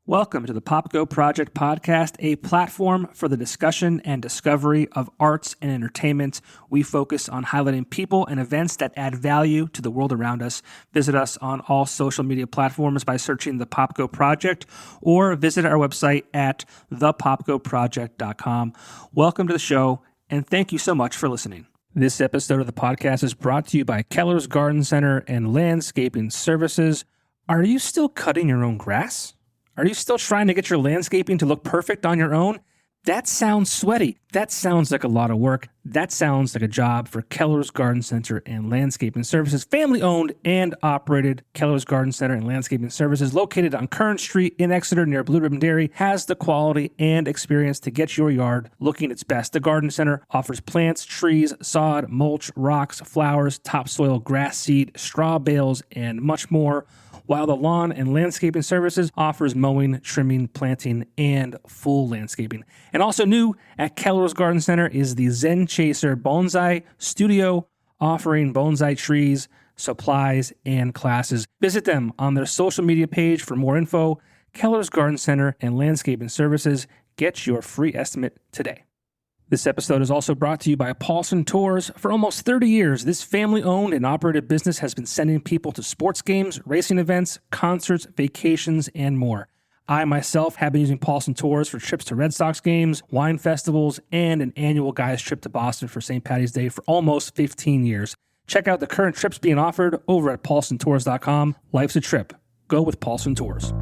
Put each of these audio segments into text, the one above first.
Welcome to the Pop Go Project podcast, a platform for the discussion and discovery of arts and entertainment. We focus on highlighting people and events that add value to the world around us. Visit us on all social media platforms by searching the Pop Go Project or visit our website at thepopgoproject.com. Welcome to the show, and thank you so much for listening. This episode of the podcast is brought to you by Keller's Garden Center and Landscaping Services. Are you still cutting your own grass? Are you still trying to get your landscaping to look perfect on your own? That sounds sweaty. That sounds like a lot of work. That sounds like a job for Keller's Garden Center and Landscaping Services. Family owned and operated, Keller's Garden Center and Landscaping Services, located on Kern Street in Exeter near Blue Ribbon Dairy, has the quality and experience to get your yard looking its best. The Garden Center offers plants, trees, sod, mulch, rocks, flowers, topsoil, grass seed, straw bales, and much more, while the Lawn and Landscaping Services offers mowing, trimming, planting, and full landscaping. And also new at Keller's Garden Center is the Zen Chaser Bonsai Studio, offering bonsai trees, supplies, and classes. Visit them on their social media page for more info. Keller's Garden Center and Landscaping Services. Get your free estimate today. This episode is also brought to you by Paulson Tours. For almost 30 years, this family-owned and operated business has been sending people to sports games, racing events, concerts, vacations, and more. I myself have been using Paulson Tours for trips to Red Sox games, wine festivals, and an annual guys trip to Boston for St. Patty's Day for almost 15 years. Check out the current trips being offered over at paulsontours.com. Life's a trip. Go with Paulson Tours.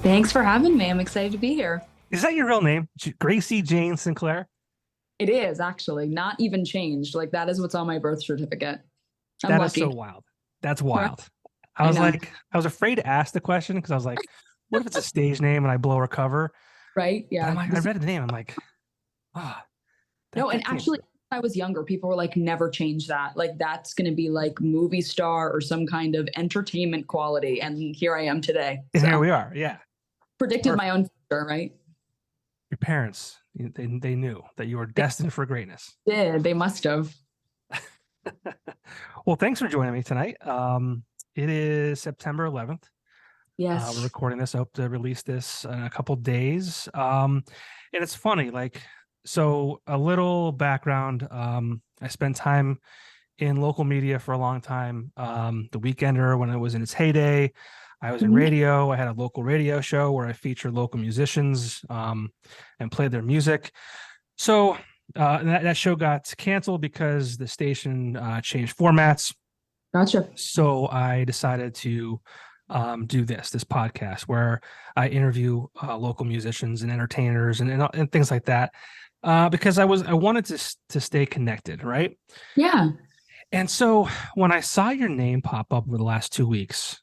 Thanks for having me. I'm excited to be here. Is that your real name? Gracie Jane Sinclair? It is actually not even changed. Like that is what's on my birth certificate. That is so wild. That's wild. I was afraid to ask the question because I was like, what if it's a stage name and I blow her cover? Right. Yeah. I read the name. I'm like, no. And actually, when I was younger, people were like, never change that. Like that's going to be like movie star or some kind of entertainment quality. And here I am today. And here we are. Yeah. Predicted my own future, right? Your parents, they knew that you were destined for greatness. Yeah, they must have. Well, thanks for joining me tonight. It is September 11th. Yes. We're recording this. I hope to release this in a couple days. And it's funny, so a little background. I spent time in local media for a long time. The Weekender, when it was in its heyday, I was in radio. I had a local radio show where I featured local musicians and played their music. So that show got canceled because the station changed formats. Gotcha. So I decided to do this podcast where I interview local musicians and entertainers and things like that because I wanted to stay connected, right? Yeah. And so when I saw your name pop up over the last 2 weeks,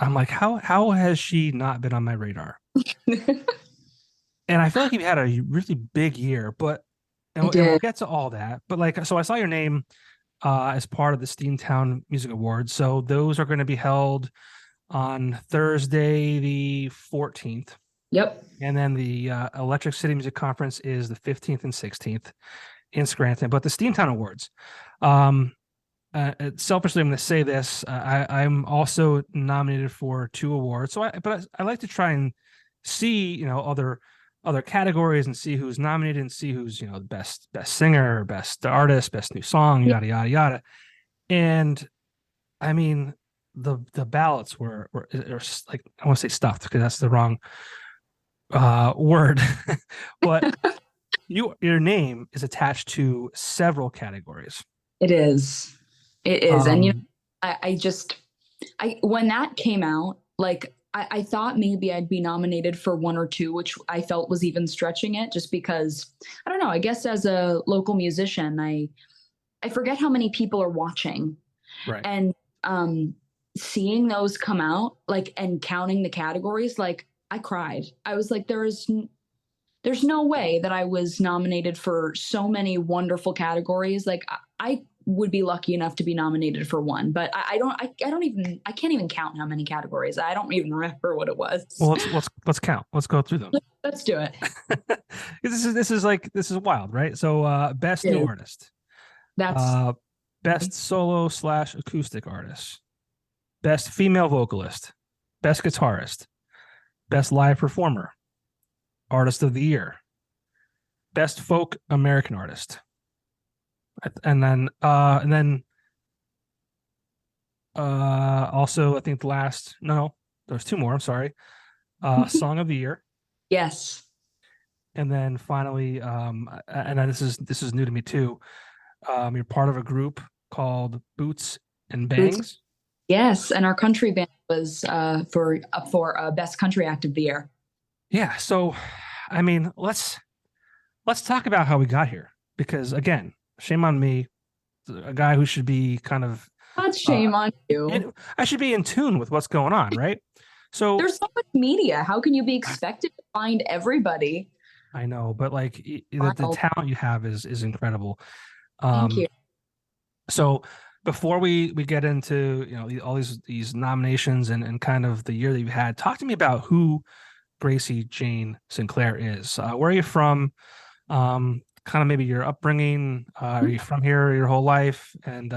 I'm like, how has she not been on my radar? And I feel like you had a really big year, and we'll get to all that. But so I saw your name as part of the Steamtown Music Awards. So those are going to be held on Thursday, the 14th. Yep. And then the Electric City Music Conference is the 15th and 16th in Scranton. But the Steamtown Awards, selfishly, I'm going to say this. I'm also nominated for 2 awards. But I like to try and see, other categories and see who's nominated and see who's, the best singer, best artist, best new song, yada, yada, yada. And I mean, the ballots were like, I want to say stuffed because that's the wrong word, but your name is attached to several categories. It is. And I when that came out, I thought maybe I'd be nominated for 1 or 2, which I felt was even stretching it just because, I don't know, I guess as a local musician, I forget how many people are watching. Right. And seeing those come out, and counting the categories, I cried. I was like, there's no way that I was nominated for so many wonderful categories. I would be lucky enough to be nominated for one, but I can't even count how many categories. I don't even remember what it was. Well, let's count. Let's go through them. Let's do it. This is wild, right? So best new artist. That's best solo / acoustic artist. Best female vocalist. Best guitarist. Best live performer. Artist of the year. Best folk American artist. And then also I think there's two more, I'm sorry. Song of the year. Yes. And then finally, and then this is new to me too. You're part of a group called Boots and Bangs. Yes, and our country band was for best country act of the year. Yeah, so I mean, let's talk about how we got here, because again, shame on me, a guy who should be kind of shame on you. I should be in tune with what's going on, right? So there's so much media. How can you be expected to find everybody? I know, but like the talent you have is incredible. Thank you. So before we get into all these nominations and kind of the year that you've had, talk to me about who Gracie Jane Sinclair is. Where are you from? Kind of maybe your upbringing. Are you from here your whole life? And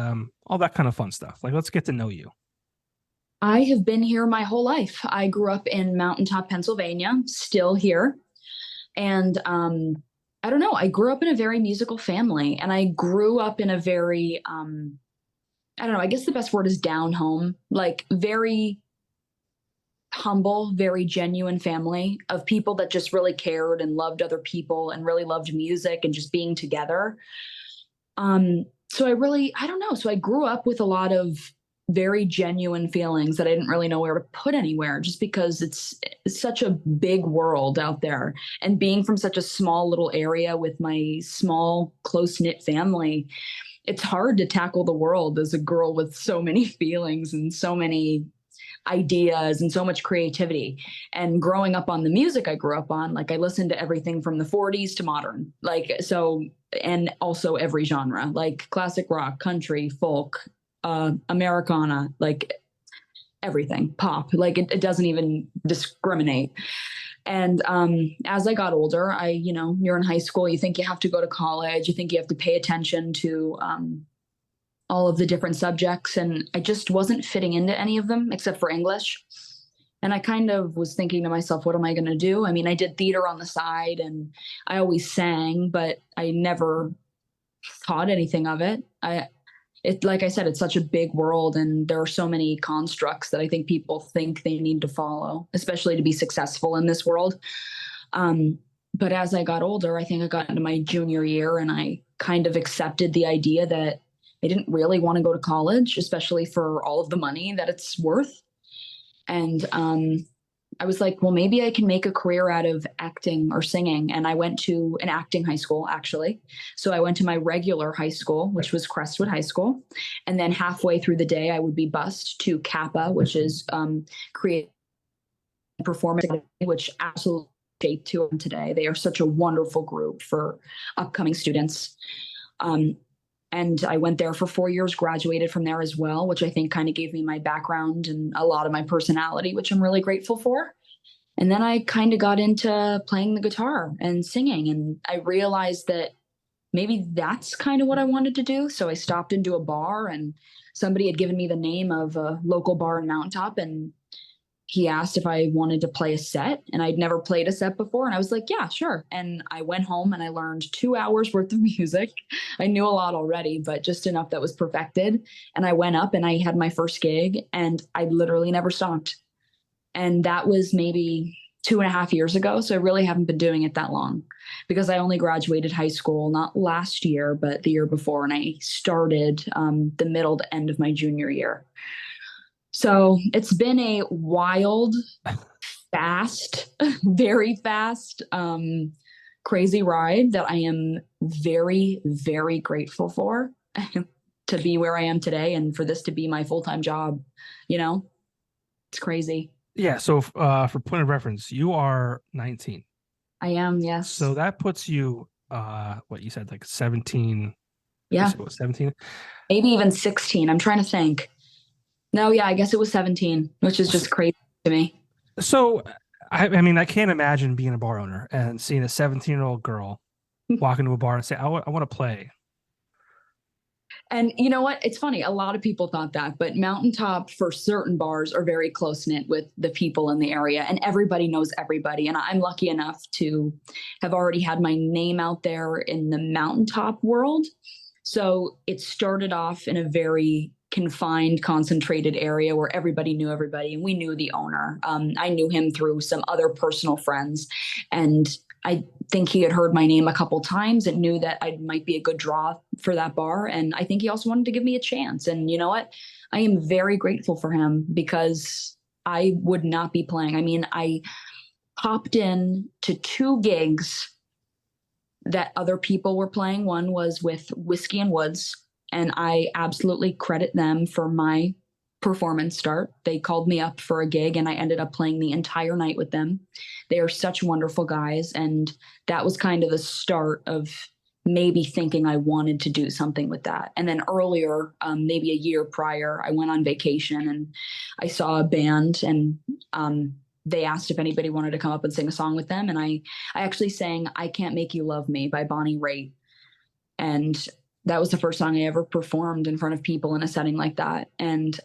all that kind of fun stuff. Like, let's get to know you. I have been here my whole life. I grew up in Mountaintop, Pennsylvania, still here. And I don't know, I grew up in a very musical family, and I grew up in a very, I don't know, I guess the best word is down home, like very humble, very genuine family of people that just really cared and loved other people and really loved music and just being together. So I don't know. So I grew up with a lot of very genuine feelings that I didn't really know where to put anywhere, just because it's such a big world out there. And being from such a small little area with my small, close-knit family, it's hard to tackle the world as a girl with so many feelings and so many ideas and so much creativity. And growing up on the music I grew up on, like I listened to everything from the 40s to modern, like, so, and also every genre, like classic rock, country, folk, Americana, like everything, pop, like it doesn't even discriminate. And as I got older, you're in high school, you think you have to go to college, you think you have to pay attention to all of the different subjects, and I just wasn't fitting into any of them except for English. And I kind of was thinking to myself, what am I going to do? I mean, I did theater on the side and I always sang, but I never thought anything of it. Like I said, it's such a big world, and there are so many constructs that I think people think they need to follow, especially to be successful in this world. But as I got older, I think I got into my junior year, and I kind of accepted the idea that I didn't really want to go to college, especially for all of the money that it's worth. And I was like, well, maybe I can make a career out of acting or singing. And I went to an acting high school, actually. So I went to my regular high school, which was Crestwood High School. And then halfway through the day, I would be bused to Kappa, which is creative performance, which absolutely shaped to them today. They are such a wonderful group for upcoming students. And I went there for 4 years, graduated from there as well, which I think kind of gave me my background and a lot of my personality, which I'm really grateful for. And then I kind of got into playing the guitar and singing. And I realized that maybe that's kind of what I wanted to do. So I stopped into a bar, and somebody had given me the name of a local bar in Mountaintop, and he asked if I wanted to play a set, and I'd never played a set before. And I was like, yeah, sure. And I went home and I learned 2 hours worth of music. I knew a lot already, but just enough that was perfected. And I went up and I had my first gig, and I literally never stopped. And that was maybe 2.5 years ago. So I really haven't been doing it that long, because I only graduated high school, not last year, but the year before. And I started the middle to end of my junior year. So it's been a wild, fast, very fast, crazy ride that I am very, very grateful for to be where I am today, and for this to be my full-time job. It's crazy. Yeah. So for point of reference, you are 19. I am, yes. So that puts you, what you said, like 17 You Yeah. said it was 17. Maybe even 16. I'm trying to think. No, yeah, I guess it was 17, which is just crazy to me. So, I mean, I can't imagine being a bar owner and seeing a 17-year-old girl walk into a bar and say, I want to play. And you know what? It's funny. A lot of people thought that, but Mountaintop for certain bars are very close knit with the people in the area, and everybody knows everybody. And I'm lucky enough to have already had my name out there in the Mountaintop world. So it started off in a very confined, concentrated area where everybody knew everybody, and we knew the owner. I knew him through some other personal friends, and I think he had heard my name a couple times and knew that I might be a good draw for that bar. And I think he also wanted to give me a chance. And you know what? I am very grateful for him because I would not be playing. I mean, I popped in to 2 gigs that other people were playing. One was with Whiskey and Woods, and I absolutely credit them for my performance start. They called me up for a gig, and I ended up playing the entire night with them. They are such wonderful guys, and that was kind of the start of maybe thinking I wanted to do something with that. And then earlier, maybe a year prior, I went on vacation and I saw a band, and they asked if anybody wanted to come up and sing a song with them. And I actually sang I Can't Make You Love Me by Bonnie Raitt. And that was the first song I ever performed in front of people in a setting like that. And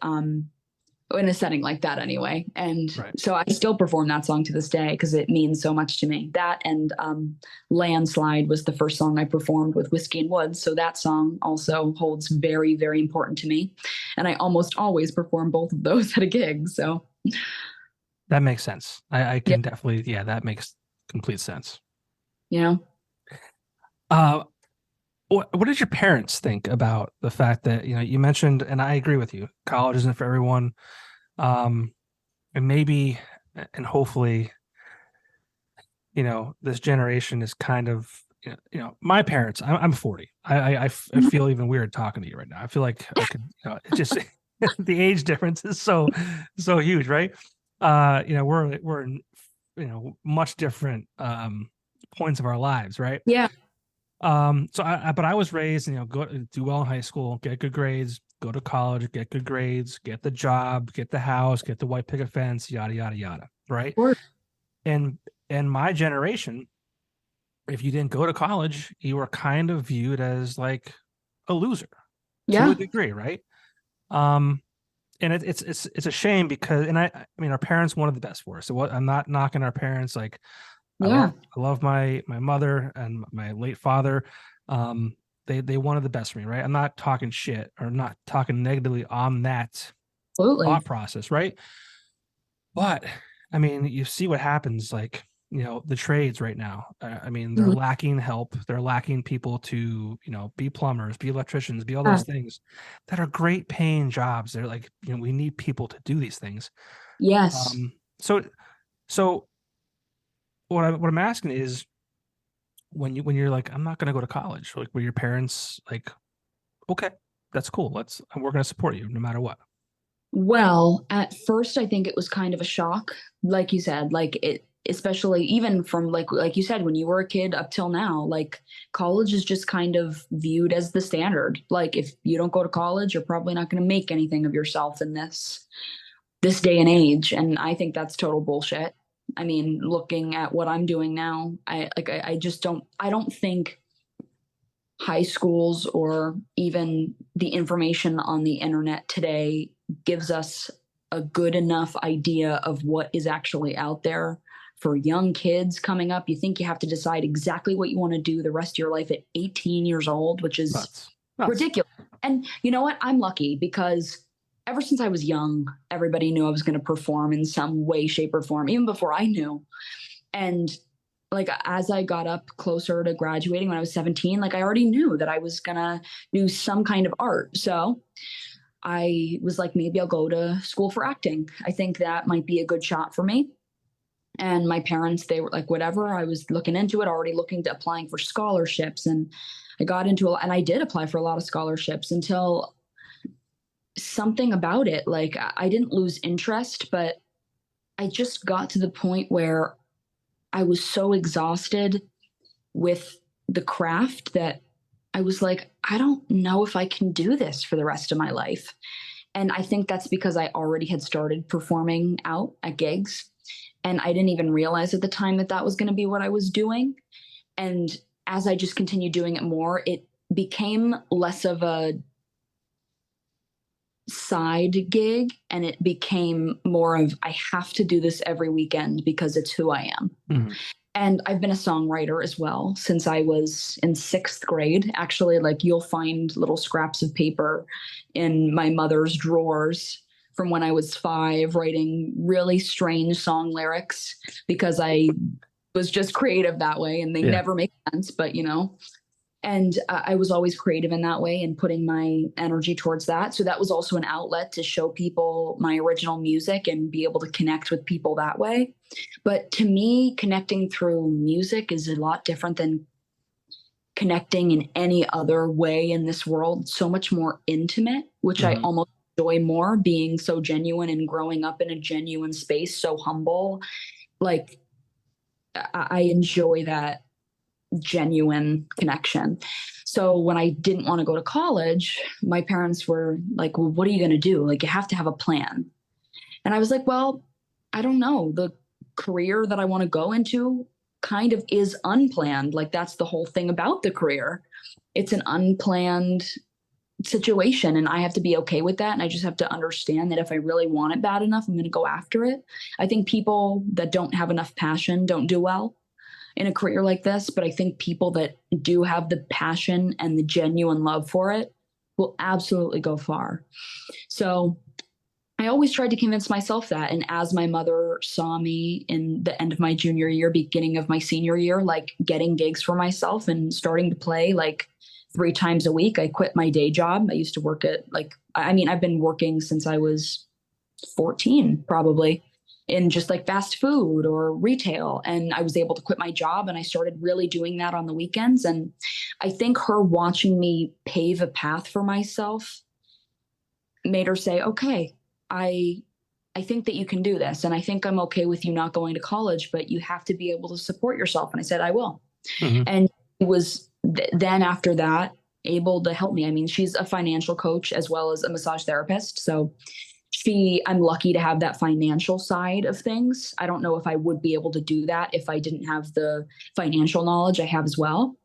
in a setting like that anyway. And Right. so I still perform that song to this day because it means so much to me. That and Landslide was the first song I performed with Whiskey and Woods. So that song also holds very, very important to me. And I almost always perform both of those at a gig. So That makes sense. I can yeah, definitely, that makes complete sense. you know. What did your parents think about the fact that, you mentioned, and I agree with you, college isn't for everyone. And maybe, and hopefully, this generation is kind of, my parents, I'm 40. I feel even weird talking to you right now. I feel like I could, it just, the age difference is so huge, right? We're in, much different, points of our lives, right? Yeah. So but I was raised, go do well in high school, get good grades, go to college, get good grades, get the job, get the house, get the white picket fence, yada, yada, yada. Right. Or, And my generation, if you didn't go to college, you were kind of viewed as like a loser to yeah. a degree. Right. And it's a shame because, and I mean, our parents wanted the best for us. So I'm not knocking our parents. Like, Yeah. I love my mother and my late father. They wanted the best for me, right? I'm not talking shit or not talking negatively on that Absolutely. thought process, right? But I mean, you see what happens, like, the trades right now. I mean, they're Mhm. lacking help. They're lacking people to, be plumbers, be electricians, be all Yeah. those things that are great paying jobs. They're like, we need people to do these things. Yes. So what I'm asking is, when you're like, I'm not going to go to college, like, were your parents like, okay, that's cool, we're going to support you no matter what? Well, at first, I think it was kind of a shock, like you said, like it, especially even from like you said, when you were a kid up till now, like college is just kind of viewed as the standard. Like if you don't go to college, you're probably not going to make anything of yourself in this day and age. And I think that's total bullshit. I mean, looking at what I'm doing now, I just I don't think high schools or even the information on the internet today gives us a good enough idea of what is actually out there for young kids coming up. You think you have to decide exactly what you want to do the rest of your life at 18 years old, which is Nuts. ridiculous. And you know what? I'm lucky because ever since I was young, everybody knew I was going to perform in some way, shape, or form, even before I knew. And like as I got up closer to graduating when I was 17, like I already knew that I was gonna do some kind of art. So I was like, maybe I'll go to school for acting. I think that might be a good shot for me. And my parents, they were like, whatever. I was looking into it, already looking to applying for scholarships. And I got into it, and I did apply for a lot of scholarships until something about it. Like I didn't lose interest, but I just got to the point where I was so exhausted with the craft that I was like, I don't know if I can do this for the rest of my life. And I think that's because I already had started performing out at gigs. And I didn't even realize at the time that that was going to be what I was doing. And as I just continued doing it more, it became less of a side gig and it became more of I have to do this every weekend because it's who I am. Mm-hmm. And I've been a songwriter as well since I was in 6th grade. Actually, like you'll find little scraps of paper in my mother's drawers from when I was 5, writing really strange song lyrics because I was just creative that way, and they never make sense, but you know. And I was always creative in that way and putting my energy towards that. So that was also an outlet to show people my original music and be able to connect with people that way. But to me, connecting through music is a lot different than connecting in any other way in this world. It's so much more intimate, which I almost enjoy more, being so genuine and growing up in a genuine space, so humble. Like I enjoy that genuine connection. So when I didn't want to go to college, my parents were like, well, what are you going to do? Like, you have to have a plan. And I was like, well, I don't know. The career that I want to go into kind of is unplanned. Like, that's the whole thing about the career. It's an unplanned situation, and I have to be okay with that. And I just have to understand that if I really want it bad enough, I'm going to go after it. I think people that don't have enough passion don't do well in a career like this, but I think people that do have the passion and the genuine love for it will absolutely go far. So I always tried to convince myself that. And as my mother saw me in the end of my junior year, beginning of my senior year, like getting gigs for myself and starting to play like 3 times a week, I quit my day job. I used to work at I've been working since I was 14, probably, in just like fast food or retail. And I was able to quit my job and I started really doing that on the weekends. And I think her watching me pave a path for myself made her say, okay, I think that you can do this. And I think I'm okay with you not going to college, but you have to be able to support yourself. And I said, I will. And it was then after that able to help me. I mean, she's a financial coach as well as a massage therapist. So I'm lucky to have that financial side of things. I don't know if I would be able to do that if I didn't have the financial knowledge I have as well.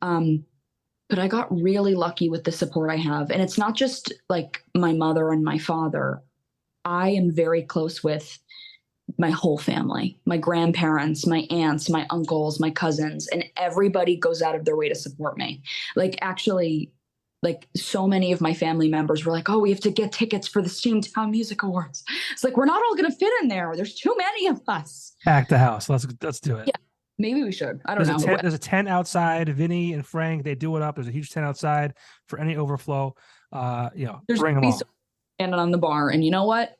But I got really lucky with the support I have. And it's not just like my mother and my father. I am very close with my whole family, my grandparents, my aunts, my uncles, my cousins, and everybody goes out of their way to support me. Like, actually, like so many of my family members were like, oh, we have to get tickets for the Steamtown Music Awards. It's like, we're not all going to fit in there. There's too many of us. Pack the house. Let's do it. Yeah, maybe we should. I don't know. There's a tent outside. Vinny and Frank, they do it up. There's a huge tent outside for any overflow. There's bring them all. Standing on the bar. And you know what?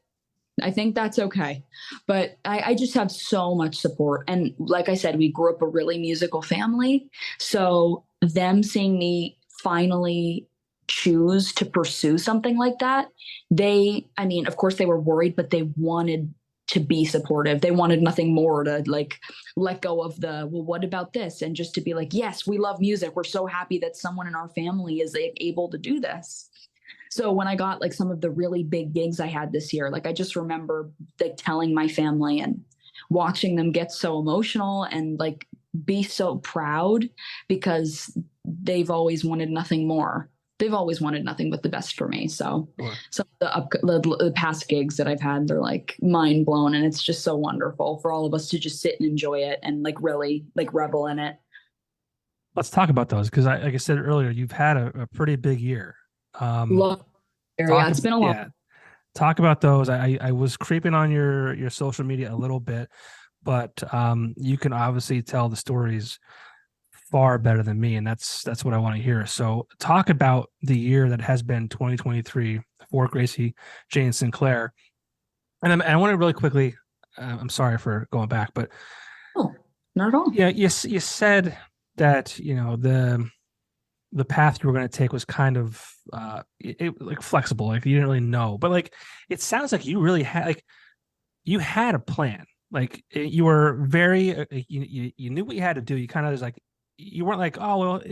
I think that's okay. But I just have so much support. And like I said, we grew up a really musical family. So them seeing me finally choose to pursue something like that, of course they were worried, but they wanted to be supportive. They wanted nothing more to like let go of the, well, what about this? And just to be like, yes, we love music. We're so happy that someone in our family is able to do this. So when I got like some of the really big gigs I had this year, like I just remember like telling my family and watching them get so emotional and like be so proud because they've always wanted nothing more. They've always wanted nothing but the best for me. So some of the past gigs that I've had, they're like mind blown. And it's just so wonderful for all of us to just sit and enjoy it and like really like revel in it. Let's talk about those. Cause like I said earlier, you've had a pretty big year. It's been a lot. Talk about those. I was creeping on your social media a little bit, but you can obviously tell the stories far better than me, and that's what I want to hear. So talk about the year that has been 2023 for Gracie Jane Sinclair. And I want to really quickly, I'm sorry for going back, but not at all. Yeah, you said that the path you were going to take was kind of like flexible, like you didn't really know, but like it sounds like you really had you had a plan. Like you were very you knew what you had to do. You kind of was like you weren't like, oh, well,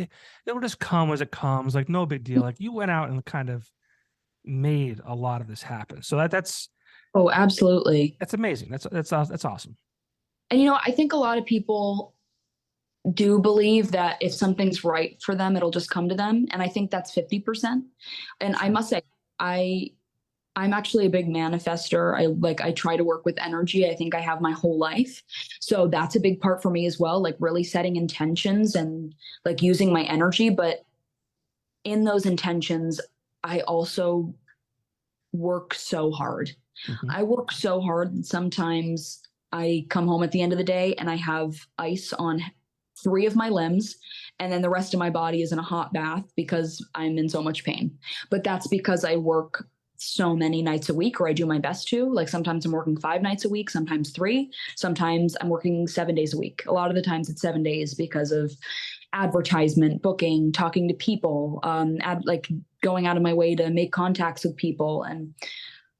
it'll just come as it comes. Like, no big deal. Like, you went out and kind of made a lot of this happen. So that's Oh, absolutely. amazing. That's awesome. And, I think a lot of people do believe that if something's right for them, it'll just come to them. And I think that's 50%. And I must say, I'm actually a big manifester. I try to work with energy. I think I have my whole life. So that's a big part for me as well, like really setting intentions and like using my energy. But in those intentions, I also work so hard. Mm-hmm. I work so hard that sometimes I come home at the end of the day and I have ice on 3 of my limbs, and then the rest of my body is in a hot bath because I'm in so much pain. But that's because I work so many nights a week, or I do my best to. Like sometimes I'm working 5 nights a week, sometimes 3, sometimes I'm working 7 days a week. A lot of the times it's 7 days because of advertisement, booking, talking to people, like going out of my way to make contacts with people, and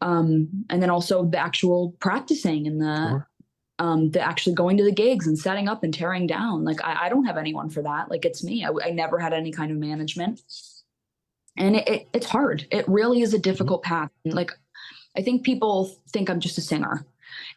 then also the actual practicing and Sure. the actually going to the gigs and setting up and tearing down. Like I don't have anyone for that. Like it's me. I never had any kind of management, and it's hard. It really is a difficult path. Like I think people think I'm just a singer,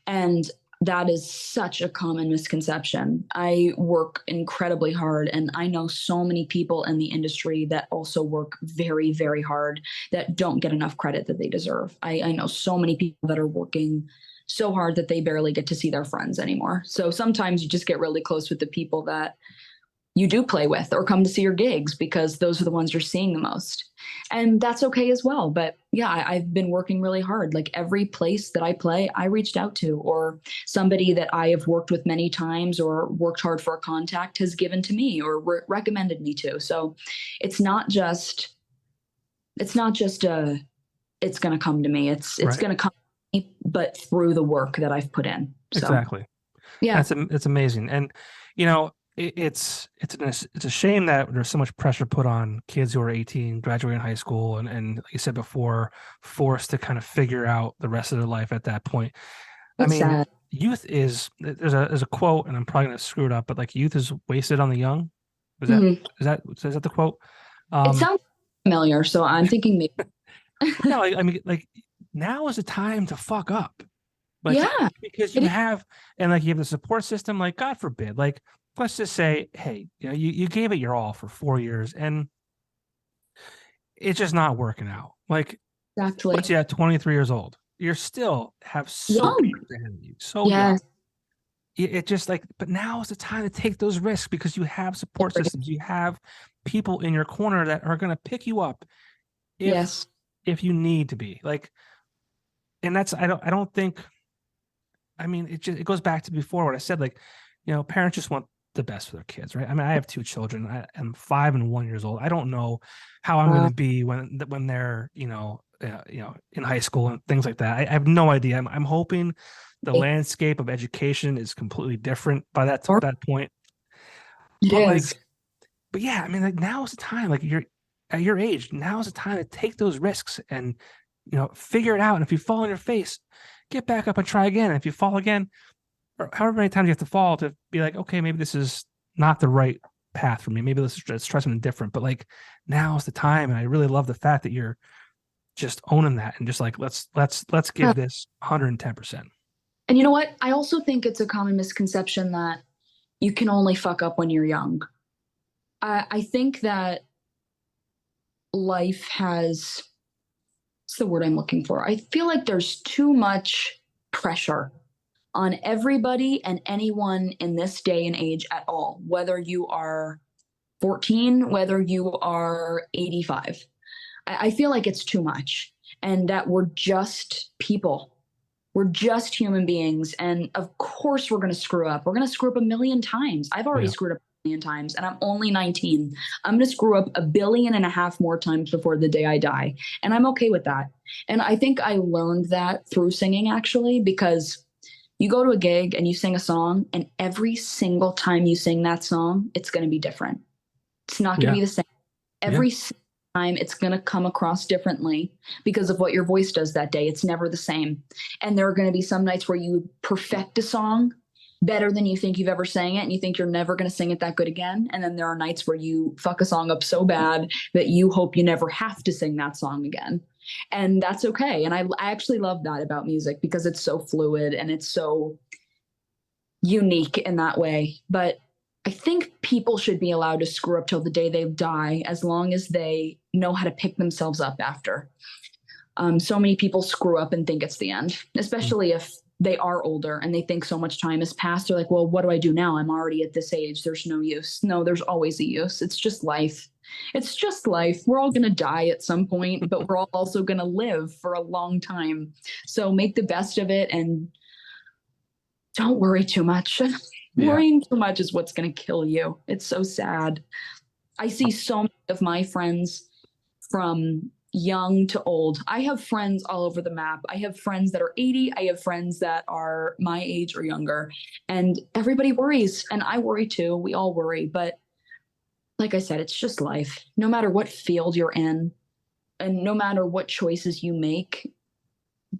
and that is such a common misconception. I work incredibly hard, and I know so many people in the industry that also work very, very hard that don't get enough credit that they deserve. I know so many people that are working so hard that they barely get to see their friends anymore. So sometimes you just get really close with the people that you do play with or come to see your gigs, because those are the ones you're seeing the most. And that's okay as well. But yeah, I've been working really hard. Like every place that I play, I reached out to, or somebody that I have worked with many times or worked hard for a contact has given to me or recommended me to. So it's not just it's going to come to me. It's Right. going to come to me, but through the work that I've put in. So, Exactly. yeah. It's amazing. And, it's a shame that there's so much pressure put on kids who are 18, graduating high school, and like you said before, forced to kind of figure out the rest of their life at that point. I It's mean, sad. youth is there's a quote, and I'm probably gonna screw it up, but like youth is wasted on the young. Is that Mhm. is that the quote? It sounds familiar, so I'm thinking maybe. Yeah, I mean, like now is the time to fuck up. Like Yeah, because you it is. have and like you have the support system, like God forbid, like let's just say, hey, you gave it your all for 4 years and it's just not working out. Like what's Exactly. you at 23 years old? You're still have so many Young. years ahead of you, so young. Yes. It just like, but now is the time to take those risks because you have support systems, you have people in your corner that are going to pick you up if Yes. you need to be like, and that's I don't think. I mean, it goes back to before what I said. Like, parents just want the best for their kids, right? I mean, I have 2 children. I am 5 and 1 years old. I don't know how I'm going to be when they're in high school and things like that. I have no idea. I'm hoping the landscape of education is completely different by that point. It But is. like, but yeah, I mean, like now is the time. Like you're at your age, now is the time to take those risks and figure it out. And if you fall on your face, get back up and try again. And if you fall again, or however many times you have to fall to be like, okay, maybe this is not the right path for me. Maybe let's try something different. But like now is the time, and I really love the fact that you're just owning that and just like let's Yeah. give this 110%. And you know what? I also think it's a common misconception that you can only fuck up when you're young. I think that life has, what's the word I'm looking for? I feel like there's too much pressure on everybody and anyone in this day and age at all, whether you are 14, whether you are 85. I feel like it's too much, and that we're just people. We're just human beings. And of course, we're going to screw up. We're going to screw up a million times. I've already Yeah. screwed up a million times, and I'm only 19. I'm going to screw up 1.5 billion more times before the day I die. And I'm okay with that. And I think I learned that through singing, actually, because you go to a gig and you sing a song, and every single time you sing that song, it's going to be different. It's not going to Yeah. be the same. Every time it's going to come across differently because of what your voice does that day. It's never the same. And there are going to be some nights where you perfect a song better than you think you've ever sang it, and you think you're never going to sing it that good again. And then there are nights where you fuck a song up so bad that you hope you never have to sing that song again. And that's okay. And I actually love that about music because it's so fluid and it's so unique in that way. But I think people should be allowed to screw up till the day they die, as long as they know how to pick themselves up after. So many people screw up and think it's the end, especially if they are older and they think so much time has passed. They're like, well, what do I do now? I'm already at this age. There's no use. No, there's always a use. It's just life. It's just life. We're all going to die at some point, but we're all also going to live for a long time. So make the best of it and don't worry too much. Yeah. Worrying too much is what's going to kill you. It's so sad. I see so many of my friends from young to old. I have friends all over the map. I have friends that are 80. I have friends that are my age or younger. And everybody worries. And I worry too. We all worry. But like I said, it's just life. No matter what field you're in, and no matter what choices you make,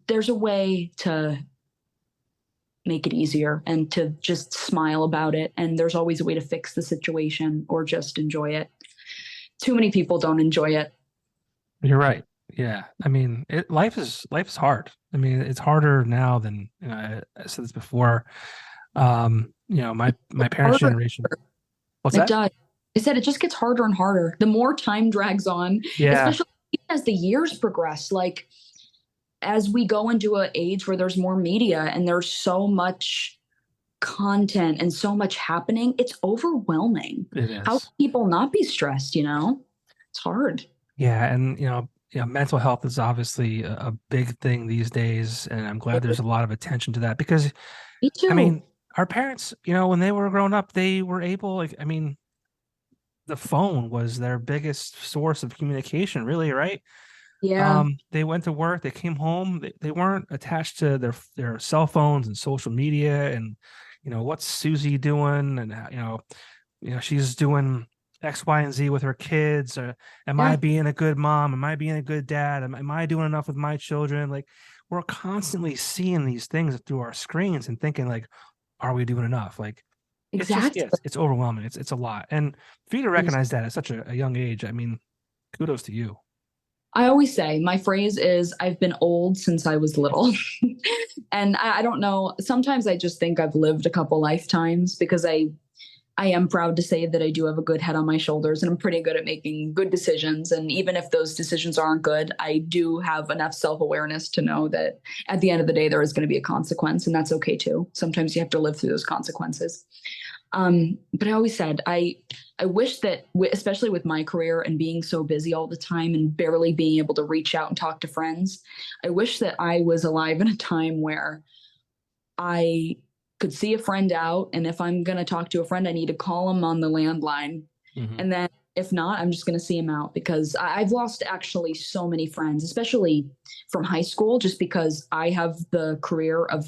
there's a way to make it easier and to just smile about it. And there's always a way to fix the situation or just enjoy it. Too many people don't enjoy it. You're right. Yeah. I mean, life is hard. I mean, it's harder now than, I said this before. My parents' generation. What's that? It does. I said it just gets harder and harder the more time drags on, especially as the years progress. Like, as we go into an age where there's more media and there's so much content and so much happening, it's overwhelming. It is. How can people not be stressed? It's hard. Yeah. And, mental health is obviously a big thing these days. And I'm glad there's a lot of attention to that because, Me too. I mean, our parents, when they were growing up, they were able, the phone was their biggest source of communication, really, right? Yeah. They went to work, they came home, they weren't attached to their cell phones and social media and, what's Susie doing? And, she's doing X, Y, and Z with her kids. Or am I being a good mom? Am I being a good dad? Am I doing enough with my children? Like, we're constantly seeing these things through our screens and thinking like, are we doing enough? Like, Exactly. it's overwhelming. It's a lot. And for you to recognize that at such a young age, I mean, kudos to you. I always say my phrase is I've been old since I was little. And I don't know. Sometimes I just think I've lived a couple lifetimes because I am proud to say that I do have a good head on my shoulders and I'm pretty good at making good decisions. And even if those decisions aren't good, I do have enough self-awareness to know that at the end of the day, there is going to be a consequence, and that's okay too. Sometimes you have to live through those consequences. But I always said, I wish that, especially with my career and being so busy all the time and barely being able to reach out and talk to friends, I wish that I was alive in a time where I could see a friend out. And if I'm going to talk to a friend, I need to call them on the landline. Mm-hmm. And then if not, I'm just going to see them out because I've lost actually so many friends, especially from high school, just because I have the career of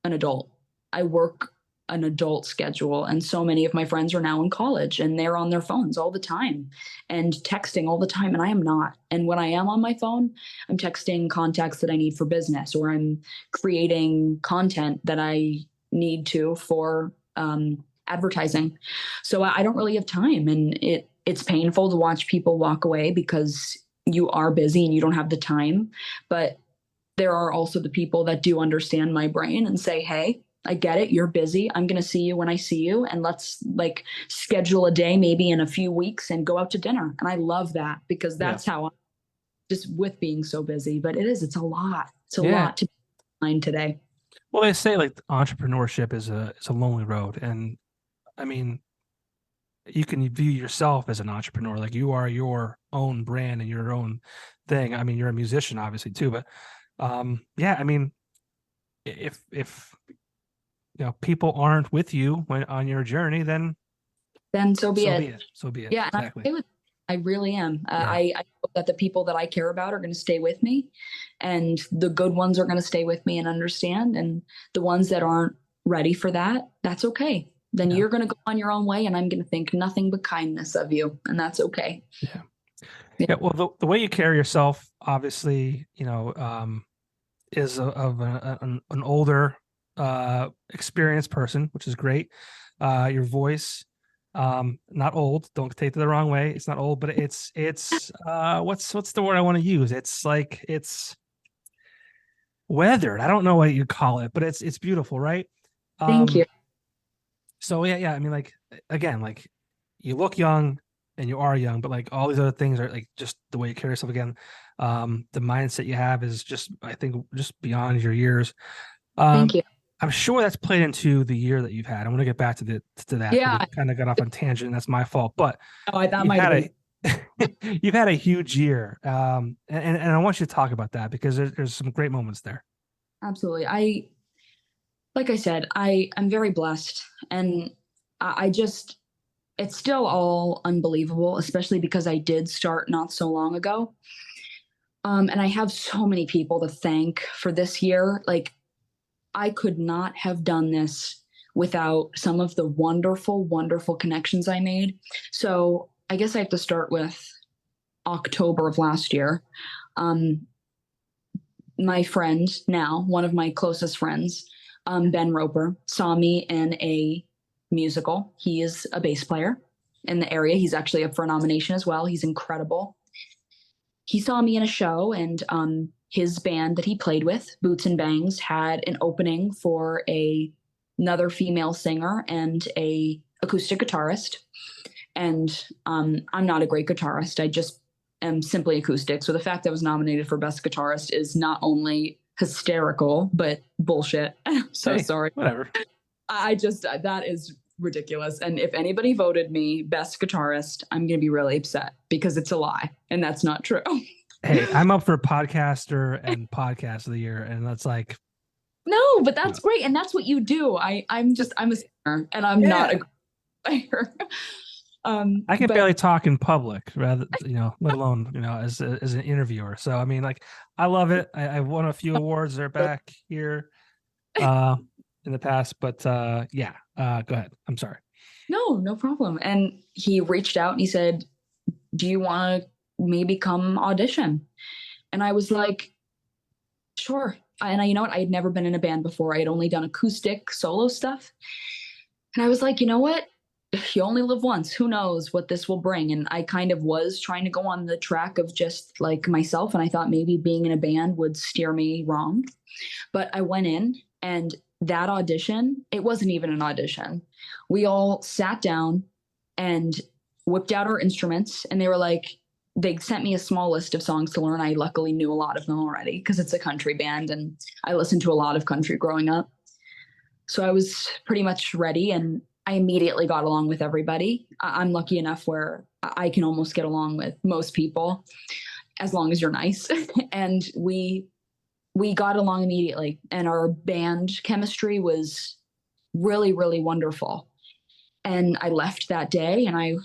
an adult. I work an adult schedule. And so many of my friends are now in college and they're on their phones all the time and texting all the time. And I am not. And when I am on my phone, I'm texting contacts that I need for business, or I'm creating content that I need to for advertising. So I don't really have time. And it's painful to watch people walk away because you are busy and you don't have the time. But there are also the people that do understand my brain and say, hey, I get it. You're busy. I'm going to see you when I see you. And let's schedule a day, maybe in a few weeks, and go out to dinner. And I love that because that's how I'm just with being so busy. But it's a lot. It's a lot to find today. Well, they say entrepreneurship is a lonely road. And I mean, you can view yourself as an entrepreneur. Like, you are your own brand and your own thing. I mean, you're a musician, obviously, too. But I mean, if people aren't with you on your journey, then so be it. So be it. Yeah, exactly. I really am. I hope that the people that I care about are going to stay with me, and the good ones are going to stay with me and understand. And the ones that aren't ready for that, that's okay. Then you're going to go on your own way, and I'm going to think nothing but kindness of you, and that's okay. Yeah. Well, the way you carry yourself, obviously, is of an older experienced person, which is great. Your voice, not old. Don't take it the wrong way. It's not old, but it's what's the word I want to use? It's like it's weathered. I don't know what you call it, but it's beautiful, right? Thank you. So yeah. I mean, like again, like you look young and you are young, but like all these other things are like just the way you carry yourself again. The mindset you have is just, I think, just beyond your years. Thank you. I'm sure that's played into the year that you've had. I want to get back to that because Yeah. we kind of got off on tangent. And that's my fault, but That you've might have had been. you've had a huge year, and I want you to talk about that because there's some great moments there. Absolutely. Like I said, I'm very blessed, and I just, it's still all unbelievable, especially because I did start not so long ago. And I have so many people to thank for this year. Like, I could not have done this without some of the wonderful, wonderful connections I made. So I guess I have to start with October of last year. My friend now, one of my closest friends, Ben Roper, saw me in a musical. He is a bass player in the area. He's actually up for a nomination as well. He's incredible. He saw me in a show, and his band that he played with, Boots and Bangs, had an opening for another female singer and a acoustic guitarist. And I'm not a great guitarist. I just am simply acoustic. So the fact that I was nominated for Best Guitarist is not only hysterical, but bullshit. So sorry. Whatever. That is ridiculous. And if anybody voted me Best Guitarist, I'm going to be really upset because it's a lie. And that's not true. Hey, I'm up for podcaster and podcast of the year. And that's like, no, but that's great. And that's what you do. I'm a singer, and I'm not a player. I can barely talk in public, rather, let alone, as an interviewer. So, I mean, like, I love it. I won a few awards. They're back here in the past, but go ahead. I'm sorry. No problem. And he reached out and he said, do you want to maybe come audition? And I was like, sure. And you know what? I had never been in a band before. I had only done acoustic solo stuff. And I was like, you know what? You only live once. Who knows what this will bring? And I kind of was trying to go on the track of just like myself. And I thought maybe being in a band would steer me wrong. But I went in, and that audition, it wasn't even an audition. We all sat down and whipped out our instruments, and they sent me a small list of songs to learn. I luckily knew a lot of them already because it's a country band and I listened to a lot of country growing up. So I was pretty much ready, and I immediately got along with everybody. I'm lucky enough where I can almost get along with most people as long as you're nice. And we got along immediately, and our band chemistry was really, really wonderful. And I left that day, and I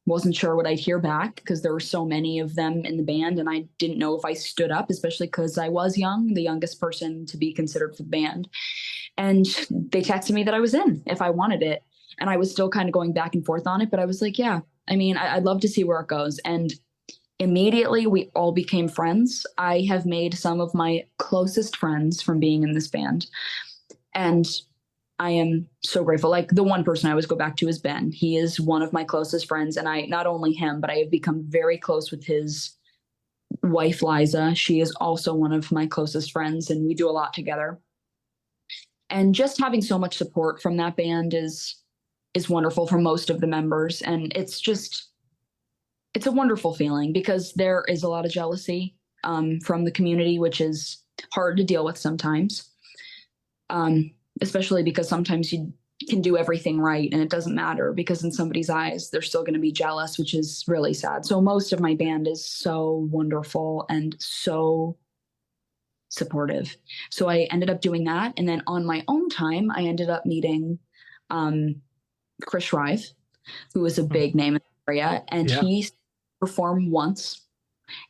wasn't sure what I'd hear back because there were so many of them in the band, and I didn't know if I stood up, especially because I was young, the youngest person to be considered for the band. And they texted me that I was in if I wanted it. And I was still kind of going back and forth on it, but I was like, yeah, I mean, I'd love to see where it goes. And immediately we all became friends. I have made some of my closest friends from being in this band. And I am so grateful. Like, the one person I always go back to is Ben. He is one of my closest friends. And not only him, but I have become very close with his wife, Liza. She is also one of my closest friends, and we do a lot together. And just having so much support from that band is wonderful for most of the members. And it's a wonderful feeling because there is a lot of jealousy from the community, which is hard to deal with sometimes. Especially because sometimes you can do everything right and it doesn't matter because in somebody's eyes, they're still going to be jealous, which is really sad. So most of my band is so wonderful and so supportive. So I ended up doing that. And then on my own time, I ended up meeting Chris Shrive, who is a big name in the area. And he performed once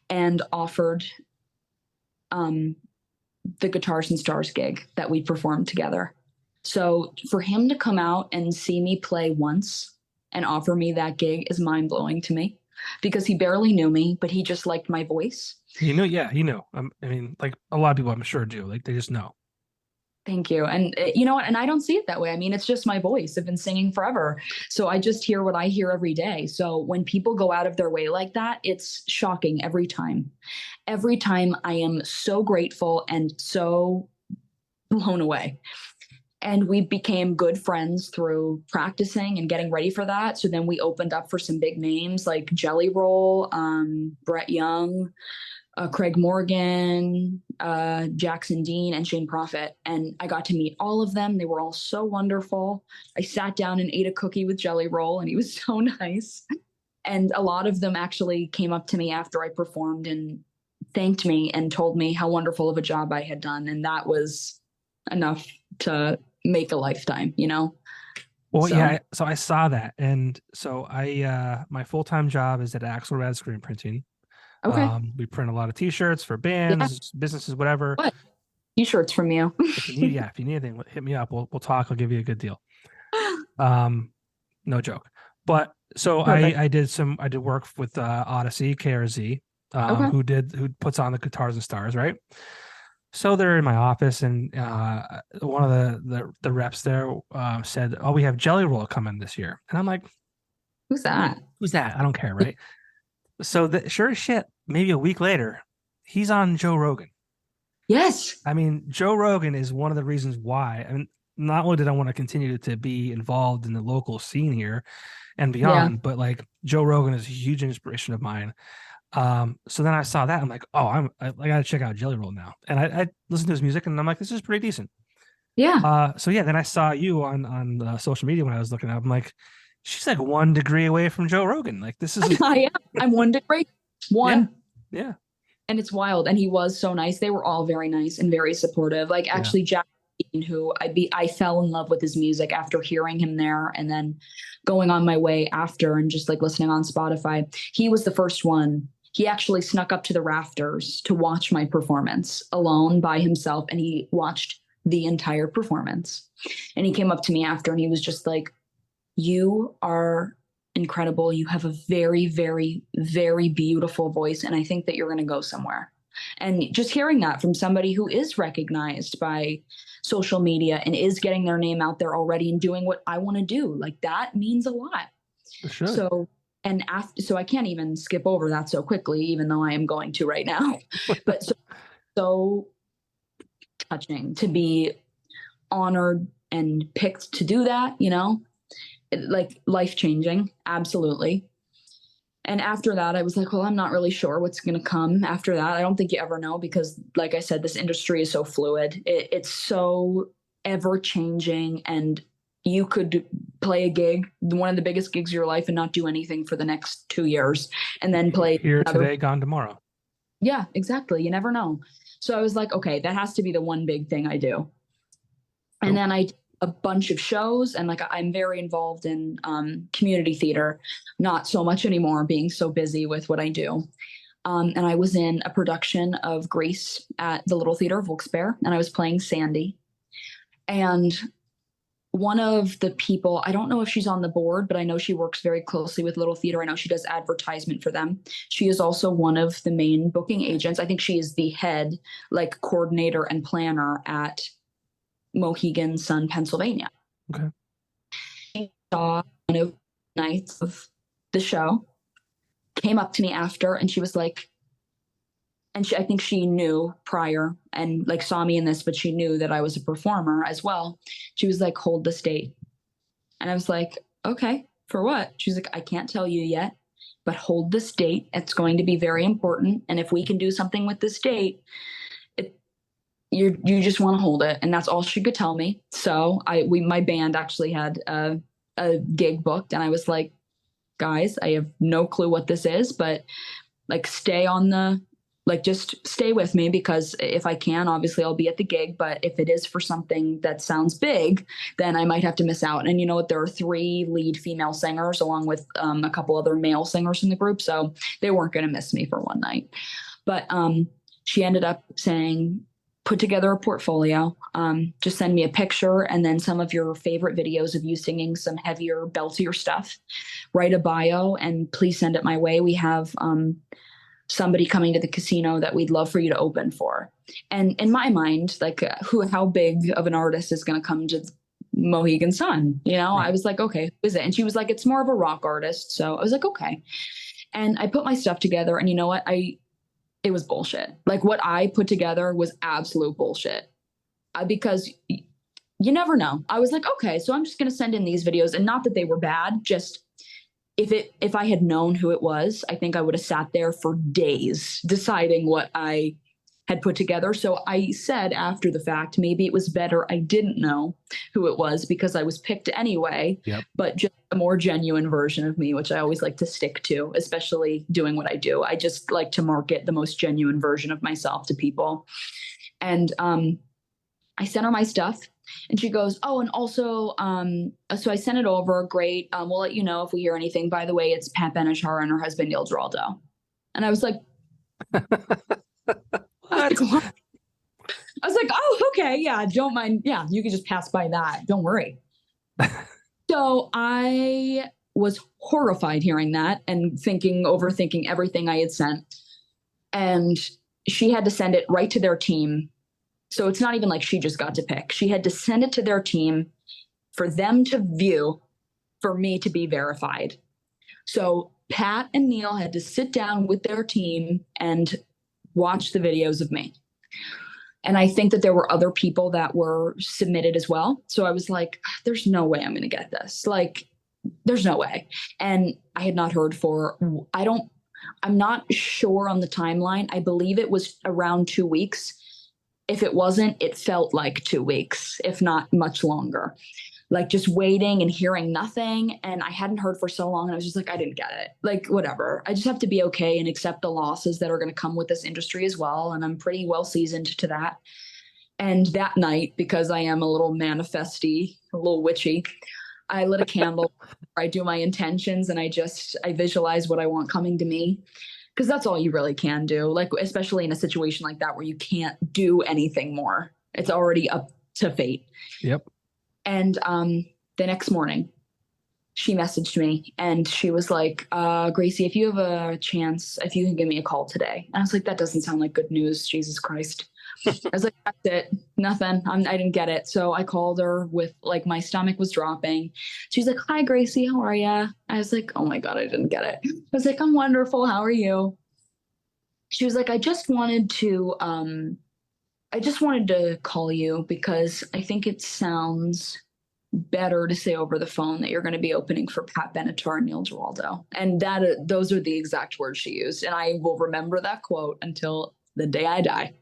and offered the Guitars and Stars gig that we performed together. So for him to come out and see me play once and offer me that gig is mind blowing to me because he barely knew me, but he just liked my voice. He knew. I mean, like a lot of people I'm sure do, like they just know. Thank you. And you know what? And I don't see it that way. I mean, it's just my voice. I've been singing forever. So I just hear what I hear every day. So when people go out of their way like that, it's shocking every time. Every time I am so grateful and so blown away. And we became good friends through practicing and getting ready for that. So then we opened up for some big names like Jelly Roll, Brett Young, Craig Morgan, Jackson Dean, and Shane Prophet. And I got to meet all of them. They were all so wonderful. I sat down and ate a cookie with Jelly Roll, and he was so nice. And a lot of them actually came up to me after I performed and thanked me and told me how wonderful of a job I had done. And that was enough to make a lifetime, you know? Well, yeah. So I saw that. And so my full-time job is at Axelrad Screen Printing. Okay. We print a lot of t-shirts for bands, businesses, whatever. What? T-shirts from you. If you need anything, hit me up. We'll talk. I'll give you a good deal. No joke. But so I did work with Odyssey KRZ, who puts on the Guitars and Stars, right? So they're in my office, and one of the reps there said, "Oh, we have Jelly Roll coming this year," and I'm like, "Who's that? Who's that? I don't care, right?" So sure as shit, maybe a week later, he's on Joe Rogan. Yes. I mean, Joe Rogan is one of the reasons why. I mean, not only did I want to continue to be involved in the local scene here and beyond, but like Joe Rogan is a huge inspiration of mine. So then I saw that, I'm like, oh, I gotta check out Jelly Roll now. And I listened to his music, and I'm like, this is pretty decent. Yeah. So yeah, then I saw you on social media when I was looking up. I'm like, she's like 1 degree away from Joe Rogan. Like, this is I'm 1 degree. One. Yeah. And it's wild. And he was so nice. They were all very nice and very supportive. Like actually Jack, who I fell in love with his music after hearing him there and then going on my way after and just like listening on Spotify. He was the first one. He actually snuck up to the rafters to watch my performance alone by himself. And he watched the entire performance. And he came up to me after and he was just like, "You are incredible. You have a very, very, very beautiful voice. And I think that you're going to go somewhere." And just hearing that from somebody who is recognized by social media and is getting their name out there already and doing what I want to do, like that means a lot. For sure. So I can't even skip over that so quickly, even though I am going to right now. But so touching to be honored and picked to do that, you know, like life-changing. Absolutely. And after that, I was like, well, I'm not really sure what's going to come after that. I don't think you ever know because, like I said, this industry is so fluid. It's so ever-changing, and you could play a gig, one of the biggest gigs of your life, and not do anything for the next 2 years, and then play here today, gone tomorrow. Yeah, exactly. You never know. So I was like, okay, that has to be the one big thing I do. And then I did a bunch of shows, and like I'm very involved in community theater, not so much anymore, being so busy with what I do. And I was in a production of Grease at the Little Theater of Wilkes-Barre, and I was playing Sandy. And one of the people, I don't know if she's on the board, but I know she works very closely with Little Theater. I know she does advertisement for them. She is also one of the main booking agents. I think she is the head, like, coordinator and planner at Mohegan Sun, Pennsylvania. Okay. She saw one of the nights of the show, came up to me after, and she was like, and I think she knew prior and like saw me in this, but she knew that I was a performer as well. She was like, "Hold this date." And I was like, "Okay, for what?" She's like, "I can't tell you yet, but hold this date. It's going to be very important. And if we can do something with this date, you just want to hold it." And that's all she could tell me. So my band actually had a gig booked, and I was like, "Guys, I have no clue what this is, but like just stay with me, because if I can, obviously I'll be at the gig. But if it is for something that sounds big, then I might have to miss out." And you know what? There are 3 lead female singers along with a couple other male singers in the group. So they weren't going to miss me for one night. But she ended up saying, "Put together a portfolio, just send me a picture and then some of your favorite videos of you singing some heavier, beltier stuff. Write a bio and please send it my way. We have somebody coming to the casino that we'd love for you to open for. And in my mind, like how big of an artist is going to come to Mohegan Sun? You know, I was like, okay, who is it? And she was like, it's more of a rock artist. So I was like, okay. And I put my stuff together, and you know what? It was bullshit. Like what I put together was absolute bullshit. Because you never know. I was like, okay, so I'm just going to send in these videos, and not that they were bad, just if I had known who it was, I think I would have sat there for days deciding what I had put together. So I said after the fact, maybe it was better I didn't know who it was, because I was picked anyway, but just a more genuine version of me, which I always like to stick to, especially doing what I do. I just like to market the most genuine version of myself to people. And I sent her my stuff, and she goes, oh, and also, so I sent it over. Great. We'll let you know if we hear anything. By the way, it's Pat Benatar and her husband, Neil Giraldo. And I was like, I was like, oh, okay. Yeah. Don't mind. Yeah. You can just pass by that. Don't worry. So I was horrified hearing that and overthinking everything I had sent. And she had to send it right to their team. So it's not even like she just got to pick. She had to send it to their team for them to view, for me to be verified. So Pat and Neil had to sit down with their team and watch the videos of me. And I think that there were other people that were submitted as well. So I was like, there's no way I'm going to get this. Like, there's no way. And I had not heard I'm not sure on the timeline. I believe it was around 2 weeks. If it wasn't, it felt like 2 weeks, if not much longer. Like just waiting and hearing nothing. And I hadn't heard for so long. And I was just like, I didn't get it. Like, whatever. I just have to be okay and accept the losses that are going to come with this industry as well. And I'm pretty well seasoned to that. And that night, because I am a little manifesty, a little witchy, I lit a candle. I do my intentions, and I visualize what I want coming to me. Because that's all you really can do, like, especially in a situation like that where you can't do anything more. It's already up to fate. Yep. And the next morning, she messaged me, and she was like, Gracie, if you have a chance, if you can give me a call today. And I was like, that doesn't sound like good news. Jesus Christ. I was like, that's it. Nothing. I didn't get it. So I called her with, like, my stomach was dropping. She's like, hi, Gracie, how are you? I was like, oh my God, I didn't get it. I was like, I'm wonderful. How are you? She was like, I just wanted to call you because I think it sounds better to say over the phone that you're going to be opening for Pat Benatar and Neil Giraldo. And those are the exact words she used. And I will remember that quote until the day I die.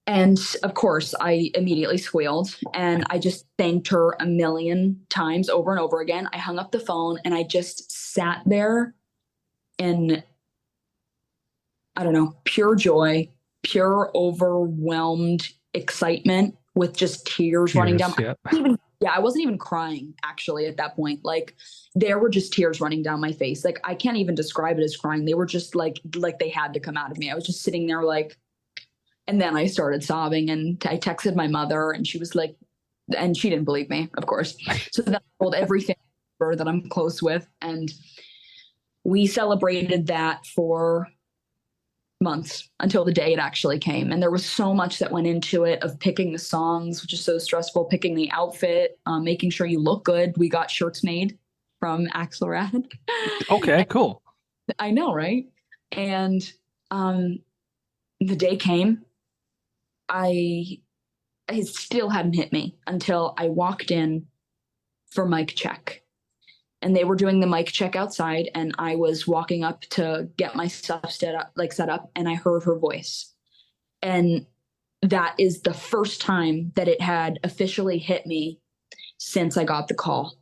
And of course, I immediately squealed, and I just thanked her a million times over and over again. I hung up the phone, and I just sat there in, I don't know, pure joy, pure overwhelmed excitement with just tears running down. Yep. I wasn't even crying actually at that point. Like, there were just tears running down my face. Like, I can't even describe it as crying. They were just like they had to come out of me. I was just sitting there like. And then I started sobbing, and I texted my mother, and she was like, and she didn't believe me, of course. So then I told everything that I'm close with. And we celebrated that for months until the day it actually came. And there was so much that went into it, of picking the songs, which is so stressful, picking the outfit, making sure you look good. We got shirts made from Axelrad. Okay, cool. I know, right? And the day came. It still hadn't hit me until I walked in for mic check, and they were doing the mic check outside, and I was walking up to get my stuff set up, and I heard her voice. And that is the first time that it had officially hit me since I got the call.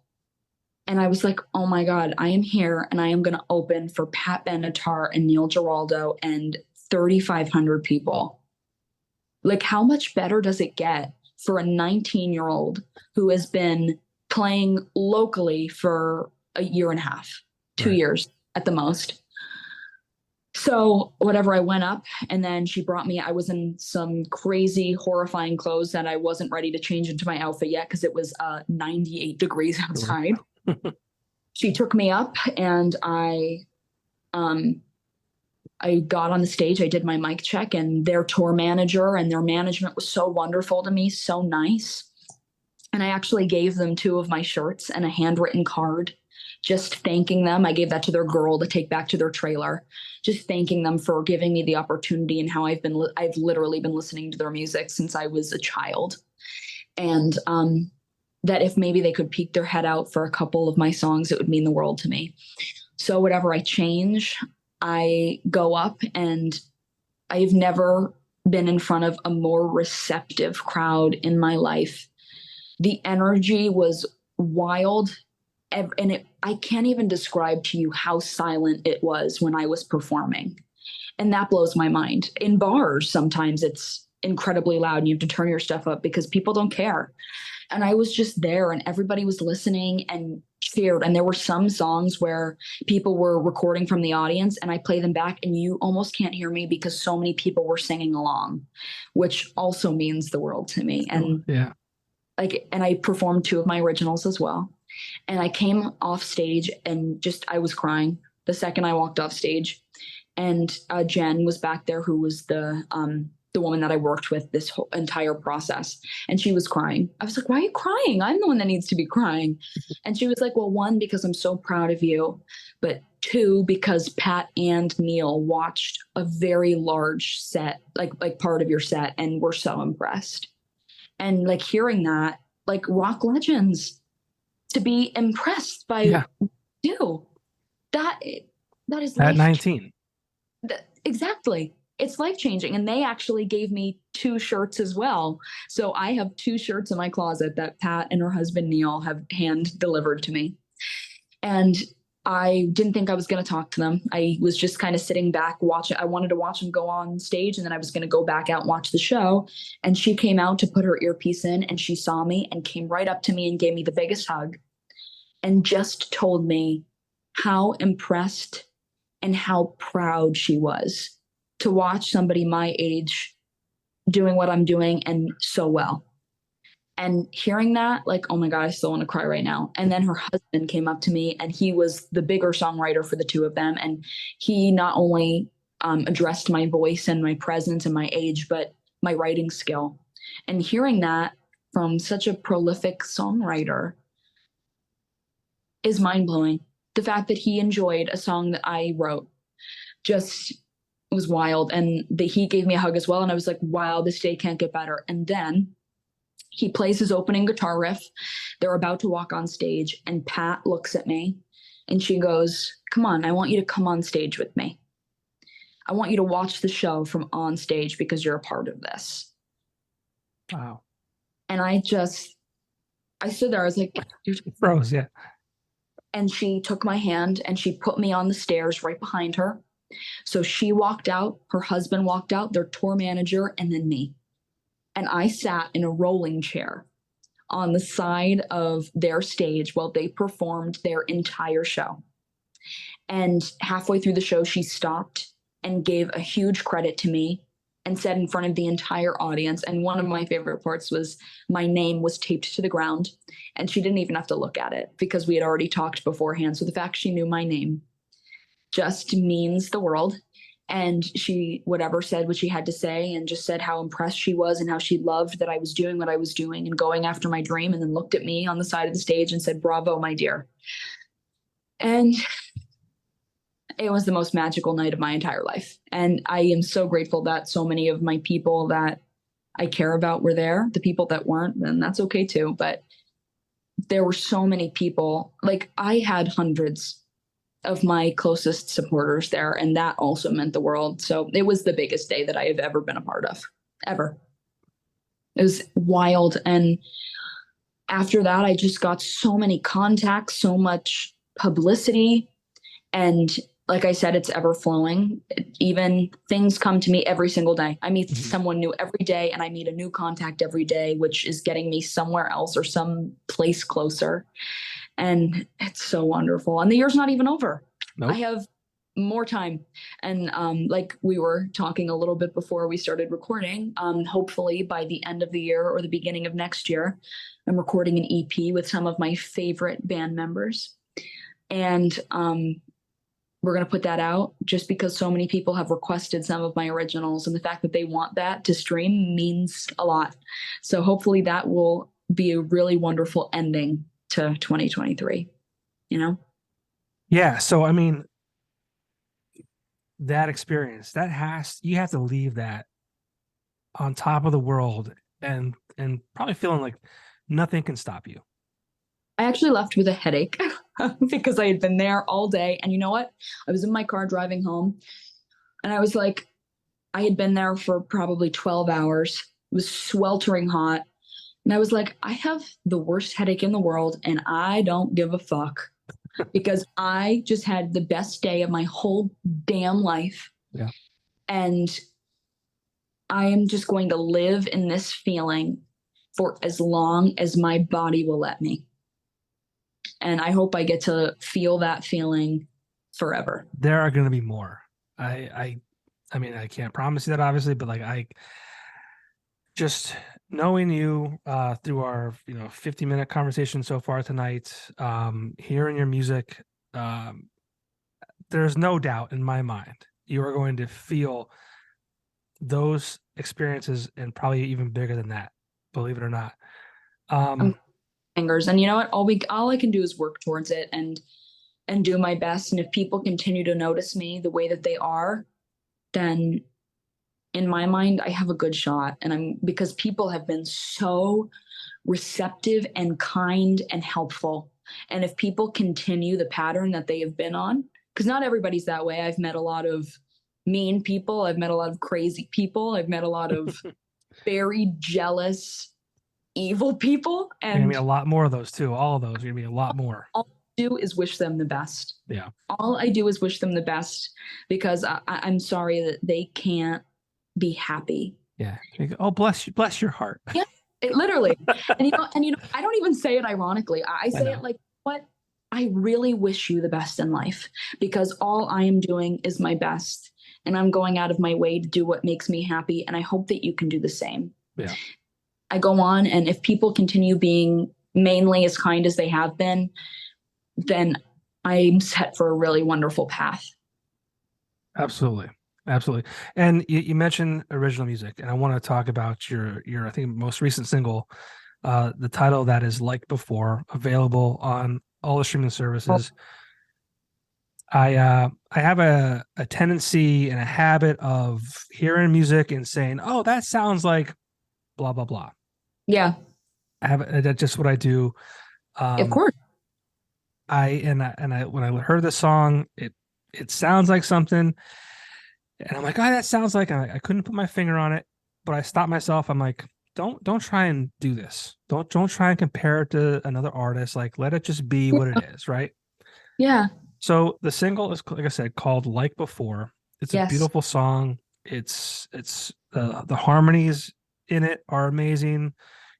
And I was like, oh my God, I am here, and I am going to open for Pat Benatar and Neil Giraldo and 3,500 people. Like, how much better does it get for a 19-year-old who has been playing locally for a year and a half, 2 years at the most? So whatever, I went up, and then she brought me, I was in some crazy, horrifying clothes that I wasn't ready to change into my outfit yet because it was 98 degrees outside. She took me up, and I I got on the stage, I did my mic check, and their tour manager and their management was so wonderful to me, so nice. And I actually gave them 2 of my shirts and a handwritten card, just thanking them. I gave that to their girl to take back to their trailer, just thanking them for giving me the opportunity and how I've literally been listening to their music since I was a child. And that if maybe they could peek their head out for a couple of my songs, it would mean the world to me. So whatever I change, I go up, and I've never been in front of a more receptive crowd in my life. The energy was wild, and I can't even describe to you how silent it was when I was performing. And that blows my mind. In bars, sometimes it's incredibly loud and you have to turn your stuff up because people don't care. And I was just there, and everybody was listening and cheered. And there were some songs where people were recording from the audience, and I play them back and you almost can't hear me because so many people were singing along, which also means the world to me. And yeah. And I performed 2 of my originals as well. And I came off stage and I was crying the second I walked off stage. And Jen was back there, who was the woman that I worked with this whole entire process. And she was crying. I was like, why are you crying? I'm the one that needs to be crying. And she was like, well, 1, because I'm so proud of you. But 2, because Pat and Neil watched a very large set, like part of your set, and were so impressed. And like hearing that, like rock legends, to be impressed by you, that is at 19. Exactly. It's life-changing. And they actually gave me 2 shirts as well. So I have 2 shirts in my closet that Pat and her husband Neil have hand delivered to me. And I didn't think I was going to talk to them. I was just kind of sitting back watching. I wanted to watch them go on stage, and then I was going to go back out and watch the show. And she came out to put her earpiece in, and she saw me and came right up to me and gave me the biggest hug and just told me how impressed and how proud she was to watch somebody my age doing what I'm doing and so well. And hearing that, like, oh my God, I still want to cry right now. And then her husband came up to me, and he was the bigger songwriter for the 2 of them. And he not only addressed my voice and my presence and my age, but my writing skill. And hearing that from such a prolific songwriter is mind-blowing. The fact that he enjoyed a song that I wrote just was wild. And he gave me a hug as well. And I was like, wow, this day can't get better. And then he plays his opening guitar riff. They're about to walk on stage, and Pat looks at me and she goes, come on, I want you to come on stage with me. I want you to watch the show from on stage because you're a part of this. Wow. And I stood there, I was like, you froze, yeah. And she took my hand and she put me on the stairs right behind her. So she walked out, her husband walked out, their tour manager, and then me. And I sat in a rolling chair on the side of their stage while they performed their entire show. And halfway through the show, she stopped and gave a huge credit to me and said in front of the entire audience. And one of my favorite parts was my name was taped to the ground, and she didn't even have to look at it because we had already talked beforehand. So the fact she knew my name just means the world. And she, whatever, said what she had to say and just said how impressed she was and how she loved that I was doing what I was doing and going after my dream, and then looked at me on the side of the stage and said, bravo, my dear. And it was the most magical night of my entire life. And I am so grateful that so many of my people that I care about were there. The people that weren't, then that's okay too. But there were so many people. Like, I had hundreds of my closest supporters there, and that also meant the world. So it was the biggest day that I have ever been a part of, ever. It was wild. And after that, I just got so many contacts, so much publicity. And like I said, it's ever flowing. Even things come to me every single day. I meet someone new every day, and I meet a new contact every day, which is getting me somewhere else or some place closer. And it's so wonderful. And the year's not even over. Nope. I have more time. And like we were talking a little bit before we started recording, hopefully by the end of the year or the beginning of next year, I'm recording an EP with some of my favorite band members. And we're going to put that out just because so many people have requested some of my originals, and the fact that they want that to stream means a lot. So hopefully that will be a really wonderful ending to 2023, you know? Yeah. So, I mean, that experience, you have to leave that on top of the world and probably feeling like nothing can stop you. I actually left with a headache because I had been there all day. And you know what? I was in my car driving home, and I was like, I had been there for probably 12 hours. It was sweltering hot. And I was like, I have the worst headache in the world, and I don't give a fuck because I just had the best day of my whole damn life. Yeah. And I am just going to live in this feeling for as long as my body will let me. And I hope I get to feel that feeling forever. There are going to be more. I mean, I can't promise you that, obviously, but like, I just knowing you through our 50-minute conversation so far tonight, hearing your music, there's no doubt in my mind you are going to feel those experiences, and probably even bigger than that, believe it or not. Fingers, and you know what? All I can do is work towards it and do my best. And if people continue to notice me the way that they are, then in my mind, I have a good shot. And because people have been so receptive and kind and helpful. And if people continue the pattern that they have been on, because not everybody's that way. I've met a lot of mean people. I've met a lot of crazy people. I've met a lot of very jealous, evil people. And gonna be a lot more of those too. All of those are gonna be a lot more. All I do is wish them the best. Yeah. All I do is wish them the best, because I'm sorry that they can't be happy. Yeah. Oh, bless your heart. Yeah, it literally. and you know, I don't even say it ironically. I say it like, what? I really wish you the best in life, because all I am doing is my best, and I'm going out of my way to do what makes me happy. And I hope that you can do the same. Yeah. I go on, and if people continue being mainly as kind as they have been, then I'm set for a really wonderful path. Absolutely. Absolutely. And you mentioned original music, and I want to talk about your I think most recent single, the title that is Like Before, available on all the streaming services. I have a tendency and a habit of hearing music and saying, "Oh, that sounds like blah blah blah." Yeah. That's just what I do. Of course. When I heard the song, it sounds like something, and I'm like, oh, that sounds like, I couldn't put my finger on it, but I stopped myself. I'm like, don't try and do this. Don't try and compare it to another artist. Like, let it just be what it is, right? Yeah. So the single is, like I said, called Like Before. It's a beautiful song. It's the harmonies in it are amazing.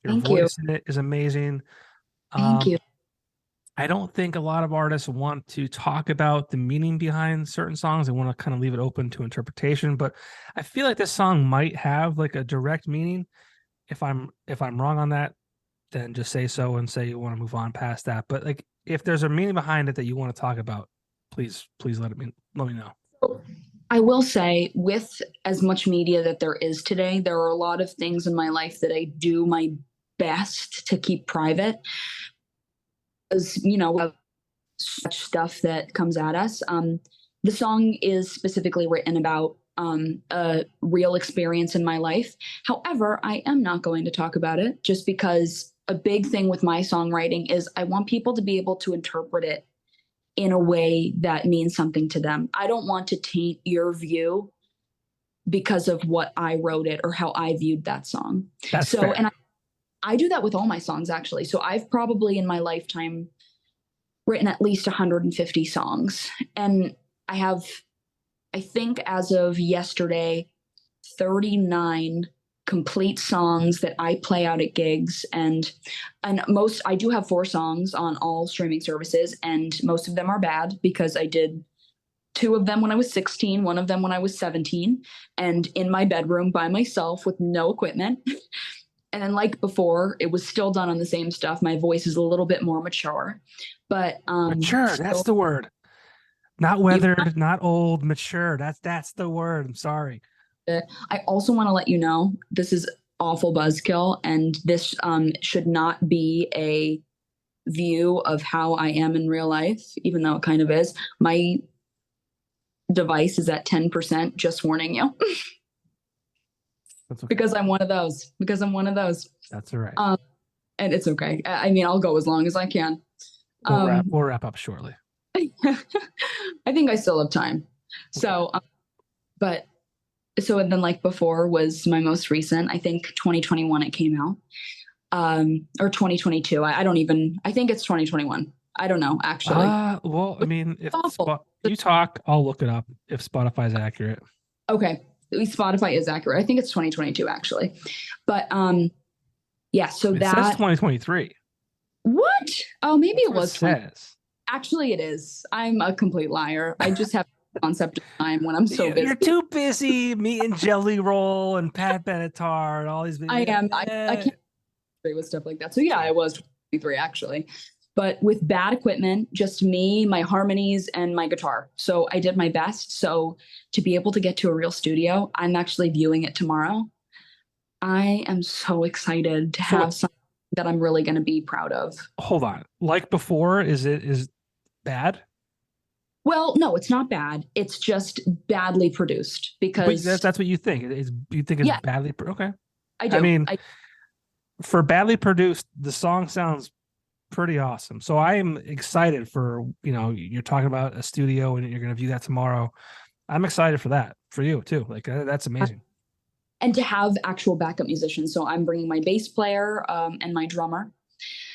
Your voice in it is amazing. Thank you. I don't think a lot of artists want to talk about the meaning behind certain songs. They want to kind of leave it open to interpretation, but I feel like this song might have like a direct meaning. If I'm wrong on that, then just say so and say you want to move on past that. But like, if there's a meaning behind it that you want to talk about, please let me know. I will say, with as much media that there is today, there are a lot of things in my life that I do my best to keep private. As you know, such stuff that comes at us. The song is specifically written about a real experience in my life. However, I am not going to talk about it, just because a big thing with my songwriting is I want people to be able to interpret it in a way that means something to them. I don't want to taint your view because of what I wrote it or how I viewed that song. That's fair. And I do that with all my songs, actually. So I've probably in my lifetime written at least 150 songs. And I have, I think as of yesterday, 39 complete songs that I play out at gigs. And I do have 4 songs on all streaming services, and most of them are bad because I did 2 of them when I was 16, 1 of them when I was 17, and in my bedroom by myself with no equipment. And then, like before, it was still done on the same stuff. My voice is a little bit more mature, but mature, that's the word. Not Even weathered, not old, mature. That's the word. I'm sorry. I also want to let you know this is awful buzzkill, and this should not be a view of how I am in real life, even though it kind of is. My device is at 10%, just warning you. That's okay. Because I'm one of those. Because I'm one of those. That's all right. And it's okay. I mean, I'll go as long as I can. We'll wrap up shortly. I think I still have time. So, but so and then like before was my most recent. I think 2021 it came out, or 2022. I don't even. I think it's 2021. I don't know actually. Well, I mean, if Awful. you talk, I'll look it up if Spotify is accurate. Okay, at least Spotify is accurate. I think it's 2022 actually, but yeah. So It says 2023. What? Oh, maybe That's it what was it says. Actually, it is. I'm a complete liar. I just have a concept of time when I'm so busy. You're too busy meeting Jelly Roll and Pat Benatar and all these. I am. I can't agree with stuff like that. So yeah, I was 23 actually, but with bad equipment, just me, my harmonies, and my guitar. So I did my best. So to be able to get to a real studio, I'm actually viewing it tomorrow. I am so excited to have something that I'm really going to be proud of. Hold on. Like before, is bad? Well, no, it's not bad. It's just badly produced because that's what you think. You think it's badly okay. I do. I mean, for badly produced, the song sounds pretty awesome. So I am excited for, you're talking about a studio and you're going to view that tomorrow. I'm excited for that, for you too. Like that's amazing. And to have actual backup musicians. So I'm bringing my bass player and my drummer.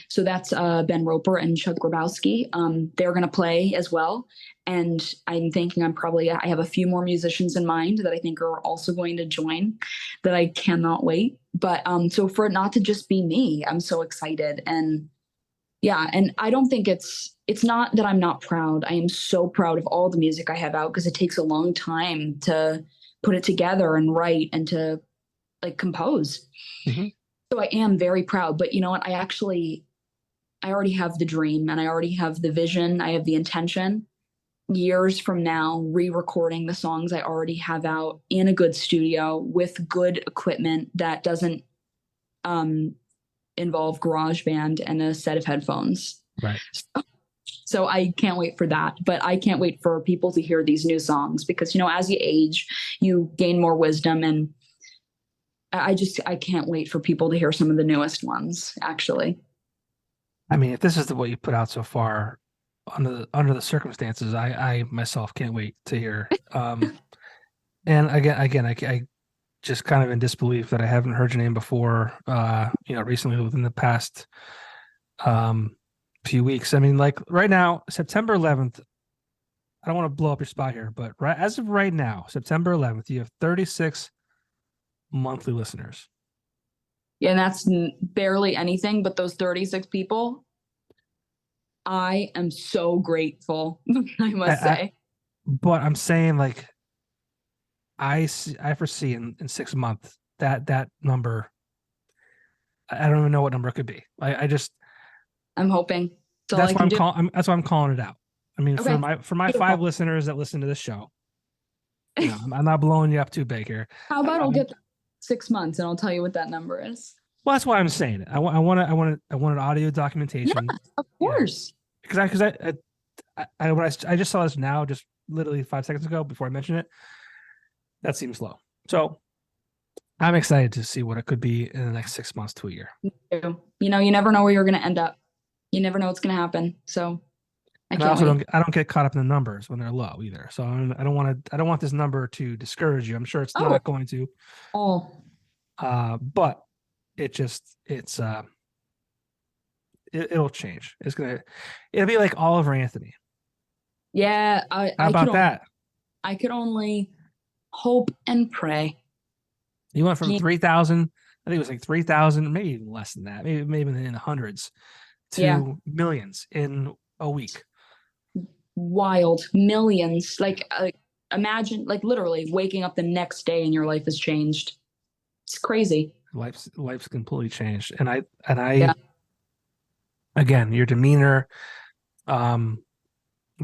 So that's Ben Roper and Chuck Grabowski. They're going to play as well. And I'm thinking I have a few more musicians in mind that I think are also going to join that I cannot wait. But so for it not to just be me, I'm so excited. And yeah, and I don't think it's not that I'm not proud. I am so proud of all the music I have out because it takes a long time to put it together and write and to like compose. Mm-hmm. So I am very proud, but you know what? I already have the dream and I already have the vision. I have the intention years from now, re-recording the songs I already have out in a good studio with good equipment that doesn't involve GarageBand and a set of headphones. Right. So I can't wait for that, but I can't wait for people to hear these new songs because, as you age, you gain more wisdom. And I can't wait for people to hear some of the newest ones, actually. I mean, if this is what you put out so far under the circumstances, I myself can't wait to hear. And again, I just kind of in disbelief that I haven't heard your name before, recently within the past few weeks. I mean, like right now, September 11th, I don't want to blow up your spot here, but as of right now, September 11th, you have 36 monthly listeners. Yeah, and that's barely anything, but those 36 people, I am so grateful, I must say. But I'm saying, like, I foresee in 6 months that number, I don't even know what number it could be. I'm hoping. That's why I'm calling it out. I mean, okay. for my 5 listeners that listen to this show, I'm not blowing you up too big here. How about I'll get 6 months and I'll tell you what that number is. Well, that's why I'm saying it. I want an audio documentation. Yes, of course. Because I just saw this now, just literally 5 seconds ago before I mentioned it. That seems low. So I'm excited to see what it could be in the next 6 months to a year. You never know where you're going to end up. You never know what's going to happen. So I don't get caught up in the numbers when they're low either. So I don't want this number to discourage you. I'm sure it's not going to. But it'll change. It'll be like Oliver Anthony. Yeah. How about that? I could only hope and pray. You went from 3,000, I think it was like 3,000, maybe even less than that, maybe in the hundreds, to millions in a week. Wild. Millions. Like imagine, like literally waking up the next day and your life has changed. It's crazy. Life's completely changed. And I again, your demeanor, the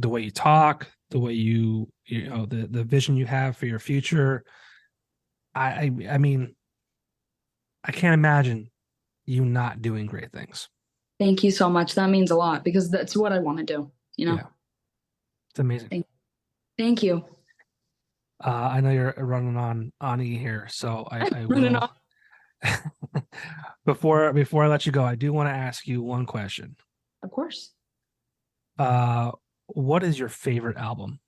way you talk, the way the vision you have for your future. I mean, I can't imagine you not doing great things. Thank you so much. That means a lot because that's what I want to do, you know? Yeah, it's amazing. Thank you. I know you're running on E here, so I Running will. off. Before I let you go, I do want to ask you one question. Of course. What is your favorite album?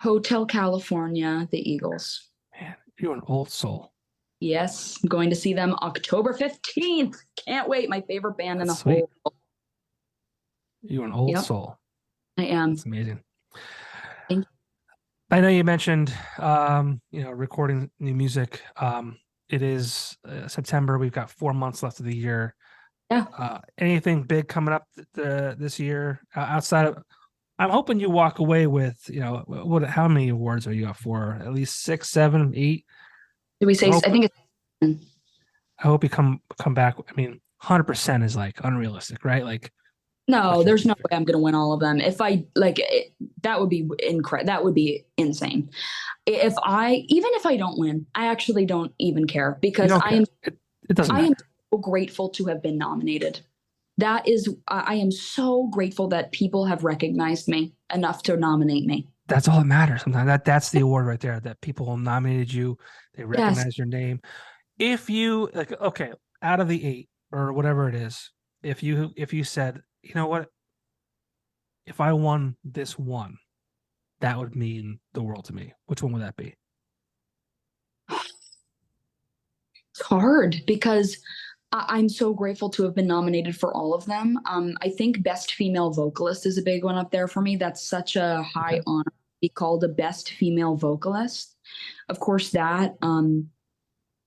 Hotel California, the Eagles. Man, you're an old soul. Yes, I'm going to see them October 15th. Can't wait. My favorite band in the Sweet. whole world. You're an old soul. I am. That's amazing. Thank you. I know you mentioned, recording new music. It is September. We've got 4 months left of the year. Yeah. Anything big coming up this year outside of? I'm hoping you walk away with, how many awards are you up for? At least 6, 7, 8. Did we say? I think it's. I hope you come back. I mean, 100% is like unrealistic, right? Like, No, there's no way I'm going to win all of them. If I that would be incredible. That would be insane. Even if I don't win, I actually don't even care because it doesn't matter. I am so grateful to have been nominated. I am so grateful that people have recognized me enough to nominate me. That's all that matters. Sometimes that's the award right there, that people nominated you, they recognize your name. If you out of the 8 or whatever it is, if you said, you know what, if I won this one, that would mean the world to me, which one would that be? It's hard because I'm so grateful to have been nominated for all of them. I think Best Female Vocalist is a big one up there for me. That's such a high honor to be called a Best Female Vocalist. Of course, that,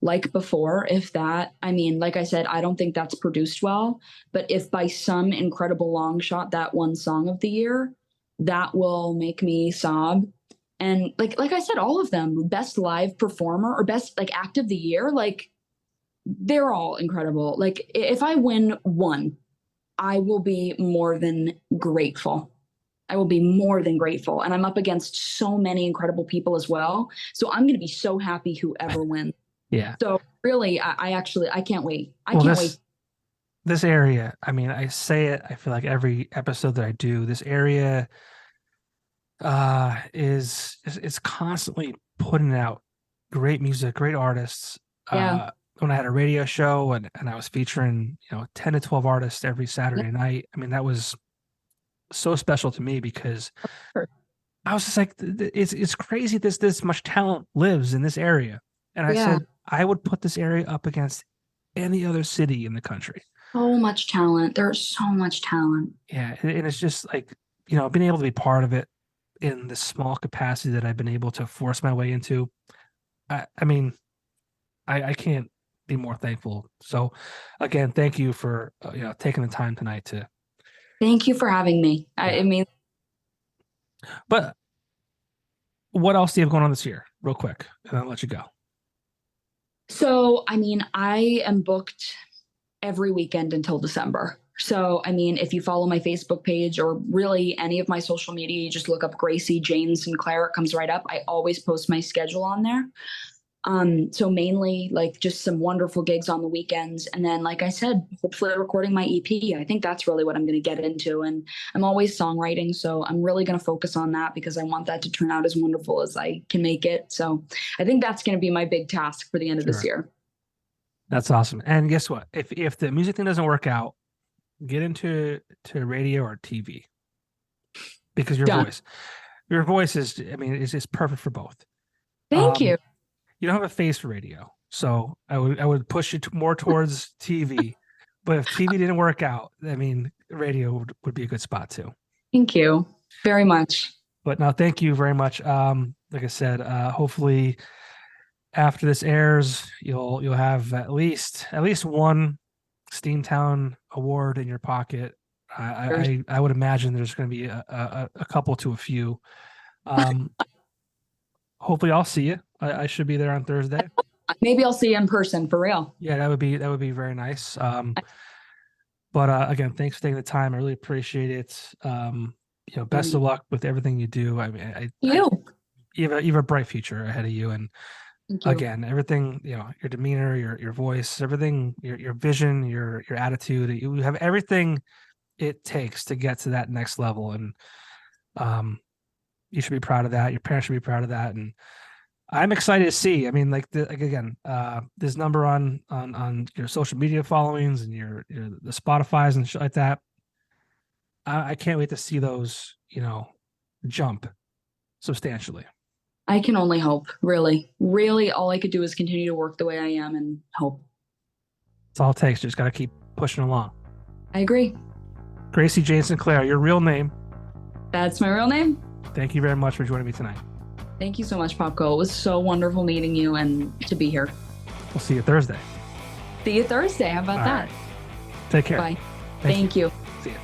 like before, like I said, I don't think that's produced well. But if by some incredible long shot that won Song of the Year, that will make me sob. And like I said, all of them, Best Live Performer or Best Act of the Year, they're all incredible. Like if I win one, I will be more than grateful. I will be more than grateful. And I'm up against so many incredible people as well. So I'm going to be so happy whoever wins. Yeah. So really, I can't wait. I can't wait. This area, I mean, I say it, I feel like every episode that I do, this area is constantly putting out great music, great artists. Yeah. When I had a radio show and I was featuring, 10 to 12 artists every Saturday night. I mean, that was so special to me because I was just like, it's crazy this much talent lives in this area. And I said, I would put this area up against any other city in the country. So much talent. There's so much talent. Yeah. And it's just like, being able to be part of it in the small capacity that I've been able to force my way into. I can't be more thankful. So again, thank you for taking the time tonight to. Thank you for having me. But what else do you have going on this year, real quick, and I'll let you go. So I am booked every weekend until December. So if you follow my Facebook page or really any of my social media, you just look up Gracie Jane Sinclair, it comes right up. I always post my schedule on there. So mainly just some wonderful gigs on the weekends. And then, like I said, hopefully recording my EP. I think that's really what I'm going to get into. And I'm always songwriting. So I'm really going to focus on that because I want that to turn out as wonderful as I can make it. So I think that's going to be my big task for the end of this year. That's awesome. And guess what? If the music thing doesn't work out, get into radio or TV because your voice is perfect for both. Thank you. You don't have a face for radio, so I would push it more towards TV. But if TV didn't work out, radio would be a good spot too. Thank you very much. But no, thank you very much. Like I said, hopefully after this airs, you'll have at least one Steamtown award in your pocket. I would imagine there's going to be a couple to a few. Hopefully I'll see you. I should be there on Thursday. Maybe I'll see you in person for real. Yeah, that would be very nice. But again, thanks for taking the time. I really appreciate it. best of luck with everything you do. I mean, you have a bright future ahead of you. And Thank you. again, everything, your demeanor, your voice, everything, your vision, your attitude, you have everything it takes to get to that next level. And you should be proud of that. Your parents should be proud of that. And I'm excited to see. I mean, this number on your social media followings and the Spotify's and shit like that. I can't wait to see those, jump substantially. I can only hope. Really, really, all I could do is continue to work the way I am and hope. That's all it takes. Just got to keep pushing along. I agree. Gracie Jane Sinclair, your real name. That's my real name. Thank you very much for joining me tonight. Thank you so much, Popco. It was so wonderful meeting you and to be here. We'll see you Thursday. See you Thursday. How about that? Take care. Bye. Thank you. See you.